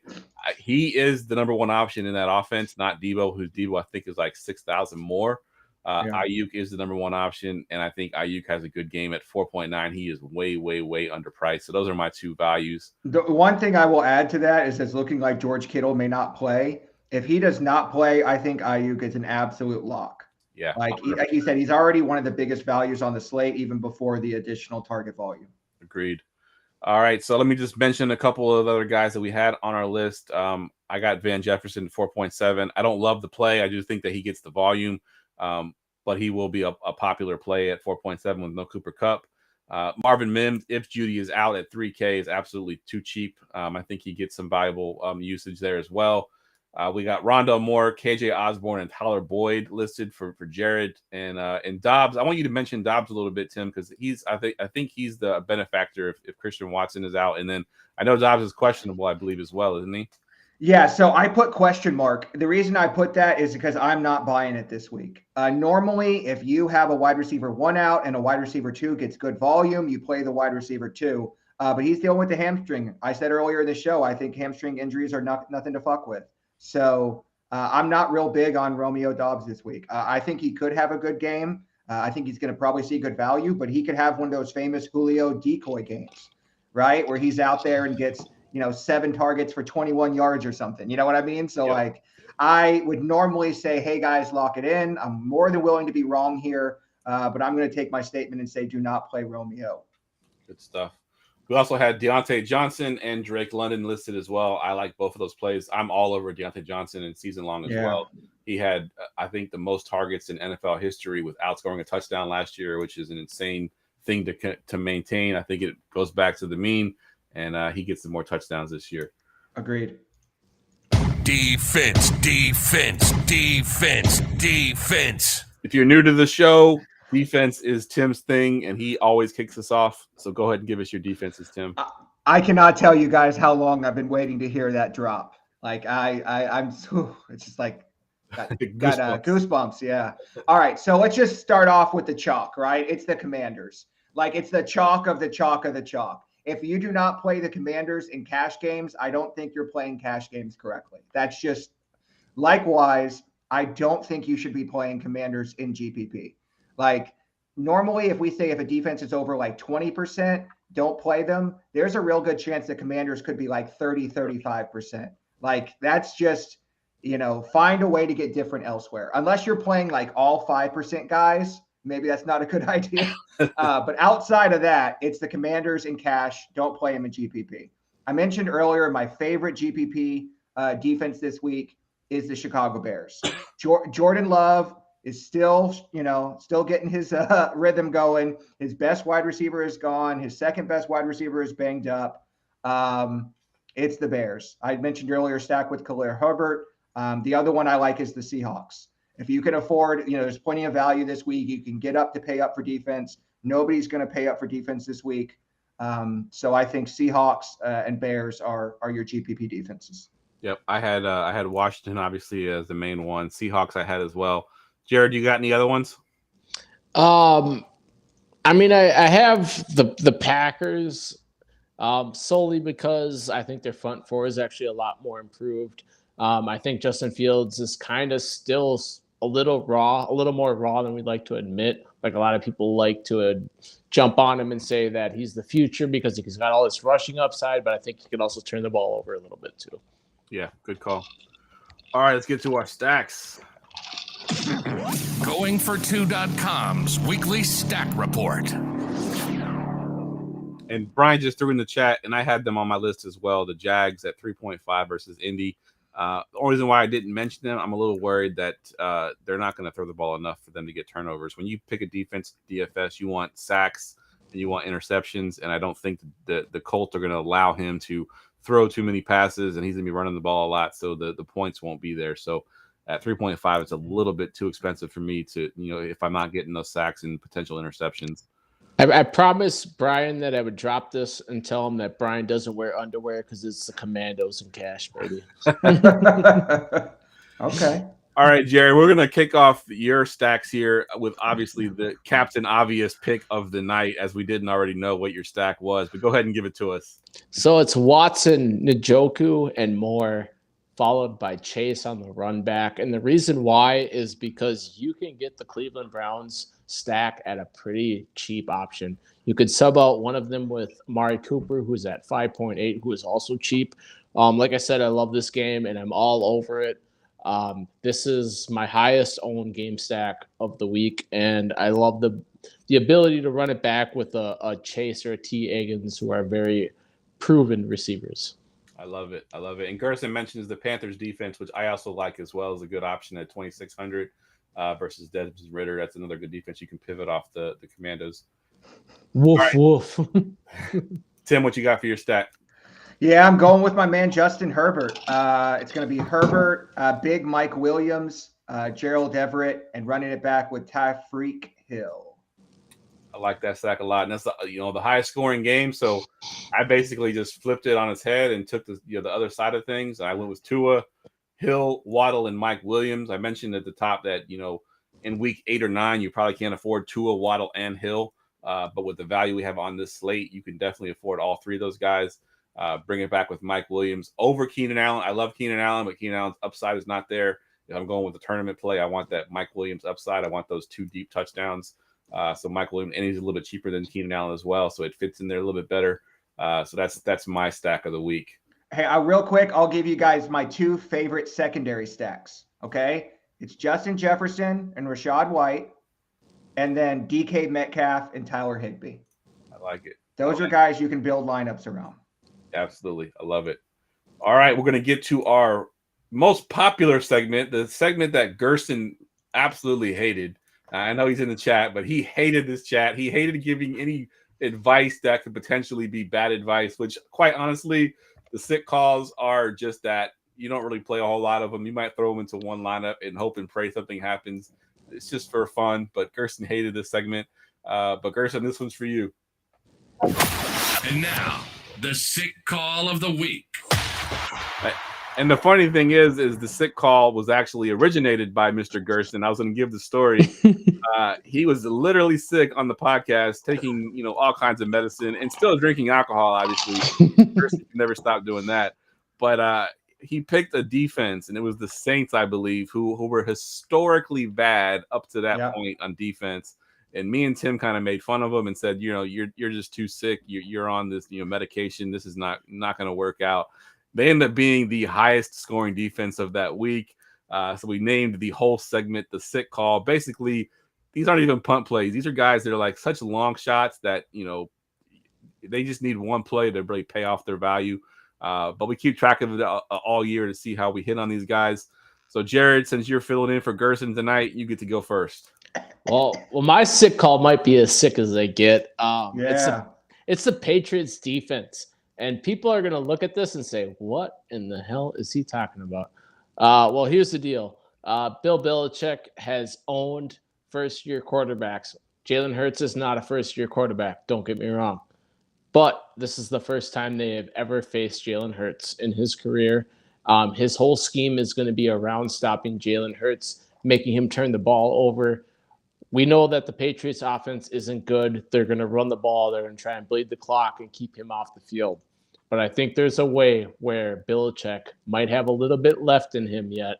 He is the number 1 option in that offense, not Debo, who's Debo I think is like 6,000 more. Ayuk is the number 1 option, and I think Ayuk has a good game at 4.9. He is way, way, way underpriced. So those are my 2 values. The one thing I will add to that is it's looking like George Kittle may not play. If he does not play, I think Ayuk is an absolute lock. Yeah. Like you said, he's already one of the biggest values on the slate, even before the additional target volume. Agreed. All right, so let me just mention a couple of other guys that we had on our list. I got Van Jefferson 4.7. I don't love the play. I do think that he gets the volume, but he will be a popular play at 4.7 with no Cooper Kupp. Marvin Mims, if Judy is out at 3K, is absolutely too cheap. I think he gets some valuable usage there as well. We got Rondale Moore, KJ Osborne, and Tyler Boyd listed for Jared and Dobbs. I want you to mention Dobbs a little bit, Tim, because I think he's the benefactor if Christian Watson is out. And then I know Dobbs is questionable, I believe, as well, isn't he? Yeah, so I put question mark. The reason I put that is because I'm not buying it this week. Normally, if you have a wide receiver 1 out and a wide receiver 2 gets good volume, you play the wide receiver 2. But he's dealing with the hamstring. I said earlier in the show, I think hamstring injuries are nothing to fuck with. So I'm not real big on Romeo Dobbs this week. I think he could have a good game. I think he's going to probably see good value, but he could have one of those famous Julio decoy games, right? Where he's out there and gets, 7 targets for 21 yards or something. You know what I mean? So like, I would normally say, hey guys, lock it in. I'm more than willing to be wrong here, but I'm going to take my statement and say, do not play Romeo. Good stuff. We also had Deontay Johnson and Drake London listed as well. I like both of those plays. I'm all over Deontay Johnson in season long as well. He had, I think, the most targets in NFL history without scoring a touchdown last year, which is an insane thing to maintain. I think it goes back to the mean, and he gets some more touchdowns this year. Agreed. Defense, defense, defense, defense. If you're new to the show, defense is Tim's thing, and he always kicks us off. So go ahead and give us your defenses, Tim. I cannot tell you guys how long I've been waiting to hear that drop. Like I'm, it's just like got goosebumps. Yeah. All right. So let's just start off with the chalk, right? It's the Commanders. Like it's the chalk of the chalk of the chalk. If you do not play the Commanders in cash games, I don't think you're playing cash games correctly. That's just likewise. I don't think you should be playing Commanders in GPP. Like normally, if we say if a defense is over like 20%, don't play them. There's a real good chance the Commanders could be like 30, 35%. Like that's just, find a way to get different elsewhere. Unless you're playing like all 5% guys, maybe that's not a good idea. But outside of that, it's the Commanders in cash. Don't play them in GPP. I mentioned earlier my favorite GPP defense this week is the Chicago Bears. Jordan Love is still getting his rhythm going. His best wide receiver is gone. His second best wide receiver is banged up. It's the Bears. I mentioned earlier stack with Khalil Herbert. The other one I like is the Seahawks. If you can afford, there's plenty of value this week. You can get up to pay up for defense. Nobody's going to pay up for defense this week. So I think Seahawks and Bears are your GPP defenses. Yep. I had Washington obviously as the main one. Seahawks I had as well. Jared, you got any other ones? I have the Packers solely because I think their front four is actually a lot more improved. I think Justin Fields is kind of still a little more raw than we'd like to admit. Like a lot of people like to jump on him and say that he's the future because he's got all this rushing upside, but I think he can also turn the ball over a little bit too. Yeah, good call. All right, let's get to our stacks. Goingfor2.com's weekly stack report. And Brian just threw in the chat, and I had them on my list as well. The Jags at 3.5 versus Indy. The only reason why I didn't mention them, I'm a little worried that they're not going to throw the ball enough for them to get turnovers. When you pick a defense DFS, you want sacks and you want interceptions, and I don't think the Colts are going to allow him to throw too many passes, and he's going to be running the ball a lot, so the points won't be there. So at 3.5, it's a little bit too expensive for me to, if I'm not getting those sacks and potential interceptions. I promised Brian that I would drop this and tell him that Brian doesn't wear underwear because it's the Commandos in cash, baby. Okay. All right, Jerry, we're going to kick off your stacks here with obviously the Captain Obvious pick of the night, as we didn't already know what your stack was, but go ahead and give it to us. So it's Watson, Njoku, and Moore, followed by Chase on the run back. And the reason why is because you can get the Cleveland Browns stack at a pretty cheap option. You could sub out one of them with Amari Cooper, who's at 5.8, who is also cheap. Like I said, I love this game, and I'm all over it. This is my highest owned game stack of the week, and I love the ability to run it back with a Chase or a T. Higgins, who are very proven receivers. I love it. And Gerson mentions the Panthers defense, which I also like as well as a good option at 2,600 versus Desmond Ridder. That's another good defense. You can pivot off the Commandos. Woof, woof. Tim, what you got for your stack? Yeah, I'm going with my man Justin Herbert. It's going to be Herbert, big Mike Williams, Gerald Everett, and running it back with Tyreek Hill. I like that stack a lot, and that's the highest scoring game. So I basically just flipped it on its head and took the other side of things. I went with Tua, Hill, Waddle, and Mike Williams. I mentioned at the top that in week 8 or 9 you probably can't afford Tua, Waddle, and Hill, but with the value we have on this slate, you can definitely afford all three of those guys. Bring it back with Mike Williams over Keenan Allen. I love Keenan Allen, but Keenan Allen's upside is not there. If I'm going with the tournament play, I want that Mike Williams upside. I want those 2 deep touchdowns. So Mike Williams, and he's a little bit cheaper than Keenan Allen as well, so it fits in there a little bit better. So that's my stack of the week. Hey, real quick, I'll give you guys my 2 favorite secondary stacks. Okay, it's Justin Jefferson and Rachaad White, and then DK Metcalf and Tyler Higbee. I like it. Those are guys you can build lineups around. Absolutely, I love it. All right, we're going to get to our most popular segment, the segment that Gerson absolutely hated. I know he's in the chat, but he hated this chat. He hated giving any advice that could potentially be bad advice, which quite honestly, the sick calls are just that. You don't really play a whole lot of them. You might throw them into one lineup and hope and pray something happens. It's just for fun, but Gerson hated this segment. But Gerson, this one's for you. And now, the sick call of the week. And the funny thing is the sick call was actually originated by Mr. Gerson. I was going to give the story. He was literally sick on the podcast, taking all kinds of medicine and still drinking alcohol. Obviously, Gerson never stopped doing that. But he picked a defense, and it was the Saints, I believe, who were historically bad up to that point on defense. And me and Tim kind of made fun of him and said, you're just too sick. You're on this medication. This is not going to work out. They end up being the highest scoring defense of that week. So we named the whole segment the sick call. Basically, these aren't even punt plays. These are guys that are like such long shots that, they just need one play to really pay off their value. But we keep track of it all year to see how we hit on these guys. So, Jared, since you're filling in for Gerson tonight, you get to go first. Well, my sick call might be as sick as they get. It's the Patriots defense. And people are going to look at this and say, what in the hell is he talking about? Well, here's the deal. Bill Belichick has owned first-year quarterbacks. Jalen Hurts is not a first-year quarterback. Don't get me wrong. But this is the first time they have ever faced Jalen Hurts in his career. His whole scheme is going to be around stopping Jalen Hurts, making him turn the ball over. We know that the Patriots offense isn't good. They're going to run the ball. They're going to try and bleed the clock and keep him off the field. But I think there's a way where Belichick might have a little bit left in him yet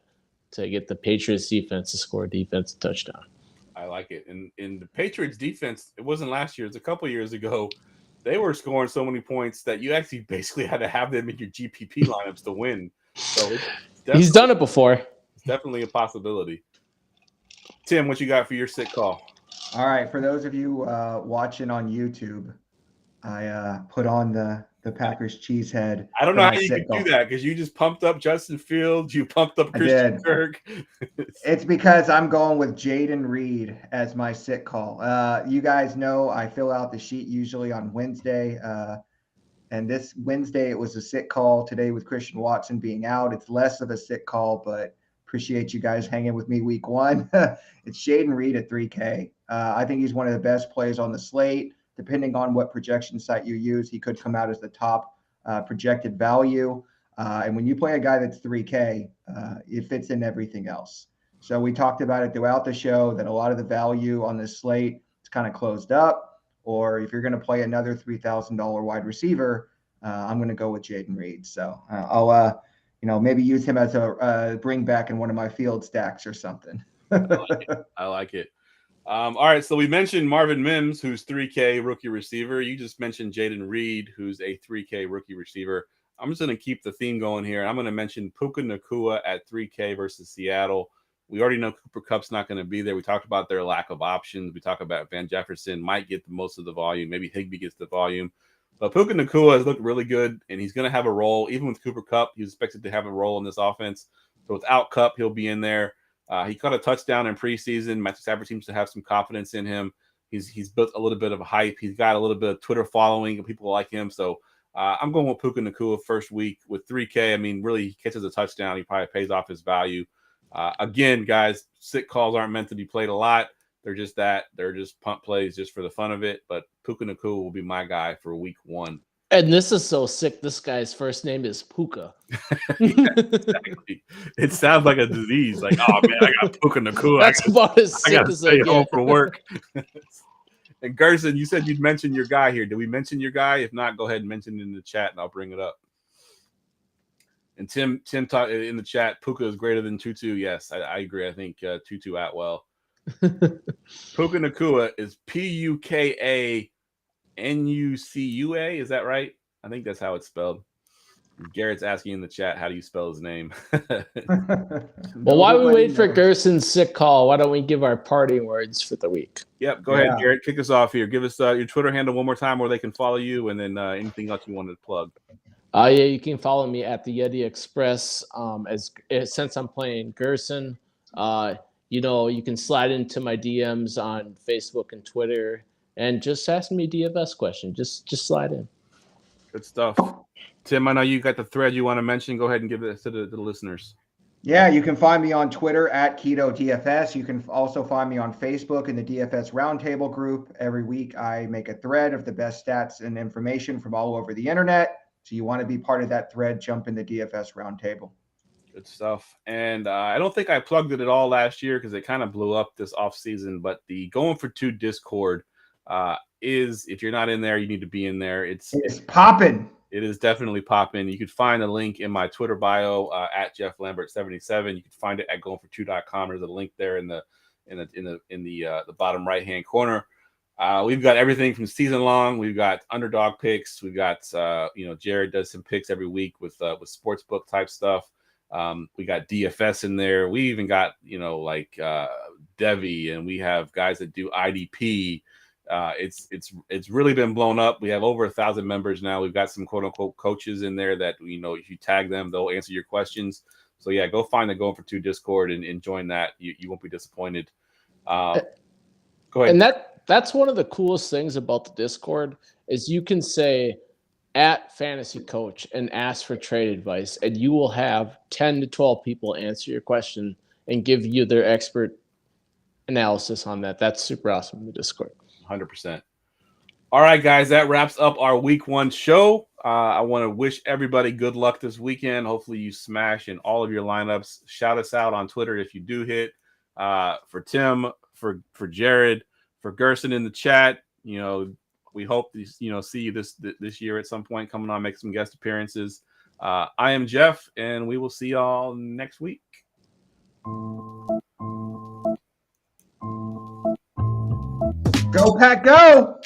to get the Patriots defense to score a defensive touchdown. I like it. And in the Patriots defense, it wasn't last year. It's a couple years ago. They were scoring so many points that you actually basically had to have them in your GPP lineups to win. So he's done it before. It's definitely a possibility. Tim, what you got for your sick call? All right. For those of you watching on YouTube, I put on the Packers cheesehead. I don't know how you can do that because you just pumped up Justin Fields. You pumped up Christian Kirk. It's because I'm going with Jaden Reed as my sick call. You guys know I fill out the sheet usually on Wednesday. And this Wednesday, it was a sick call. Today with Christian Watson being out, it's less of a sick call, but appreciate you guys hanging with me week 1. It's Jaden Reed at 3K. I think he's one of the best plays on the slate. Depending on what projection site you use, he could come out as the top projected value. And when you play a guy that's 3K, it fits in everything else. So we talked about it throughout the show that a lot of the value on this slate is kind of closed up. Or if you're going to play another $3,000 wide receiver, I'm going to go with Jaden Reed. So I'll maybe use him as a bring back in one of my field stacks or something. I like it. All right, so we mentioned Marvin Mims, who's 3K rookie receiver. You just mentioned Jaden Reed, who's a 3K rookie receiver. I'm just going to keep the theme going here. I'm going to mention Puka Nacua at 3K versus Seattle. We already know Cooper Kupp's not going to be there. We talked about their lack of options. We talked about Van Jefferson might get the most of the volume. Maybe Higbee gets the volume. But Puka Nacua has looked really good, and he's going to have a role. Even with Cooper Kupp, he's expected to have a role in this offense. So without Kupp, he'll be in there. He caught a touchdown in preseason. Matthew Stafford seems to have some confidence in him. He's built a little bit of a hype. He's got a little bit of Twitter following, and people like him. So I'm going with Puka Nacua first week with 3K. I mean, really, he catches a touchdown. He probably pays off his value. Again, guys, sick calls aren't meant to be played a lot. They're just that. They're just punt plays just for the fun of it. But Puka Nacua will be my guy for week 1. And this is so sick. This guy's first name is Puka. Yeah, exactly. It sounds like a disease. Like, oh, man, I got Puka Nacua. That's about as sick as stay it home gets. for work. And Gerson, you said you'd mention your guy here. Did we mention your guy? If not, go ahead and mention it in the chat, and I'll bring it up. And Tim talked in the chat, Puka is greater than Tutu. Yes, I agree. I think Tutu Atwell. Puka Nacua is Pukanucua. Is that right? I think that's how it's spelled. Garrett's asking in the chat, how do you spell his name? Well, while we wait for Gerson's sick call, why don't we give our parting words for the week? Yep, go ahead, Garrett. Kick us off here. Give us your Twitter handle one more time where they can follow you, and then anything else you wanted to plug. Yeah, you can follow me at the Yeti Express. Since I'm playing Gerson, you can slide into my DMs on Facebook and Twitter, and just ask me DFS question. Just slide in. Good stuff. Tim, I know you got the thread you want to mention. Go ahead and give it to the listeners. Yeah, you can find me on Twitter at Keto DFS. You can also find me on Facebook in the DFS Roundtable group. Every week I make a thread of the best stats and information from all over the internet. So you want to be part of that thread, jump in the DFS Roundtable. Good stuff. And I don't think I plugged it at all last year because it kind of blew up this offseason. But the Going for Two Discord is, if you're not in there, you need to be in there. It's popping. It is definitely popping. You can find a link in my Twitter bio at Jeff Lambert 77. You can find it at goingfor2.com. There's a link there in the bottom right hand corner. We've got everything from season long. We've got underdog picks. We've got Jared does some picks every week with sportsbook type stuff. We got DFS in there. We even got Devi, and we have guys that do IDP. It's really been blown up. We have over 1,000 members now. We've got some quote unquote coaches in there that if you tag them, they'll answer your questions. So yeah, go find the Going for Two Discord and join that. You won't be disappointed. Go ahead. And that's one of the coolest things about the Discord is you can say at Fantasy Coach and ask for trade advice, and you will have 10 to 12 people answer your question and give you their expert analysis on that. That's super awesome in the Discord. 100%. All right, guys, that wraps up our week 1 show. I want to wish everybody good luck this weekend. Hopefully you smash in all of your lineups. Shout us out on Twitter if you do hit. For Tim, for Jared, for Gerson in the chat. We hope to see you this year at some point. Coming on, make some guest appearances. I am Jeff, and we will see y'all next week. Go Pack, go!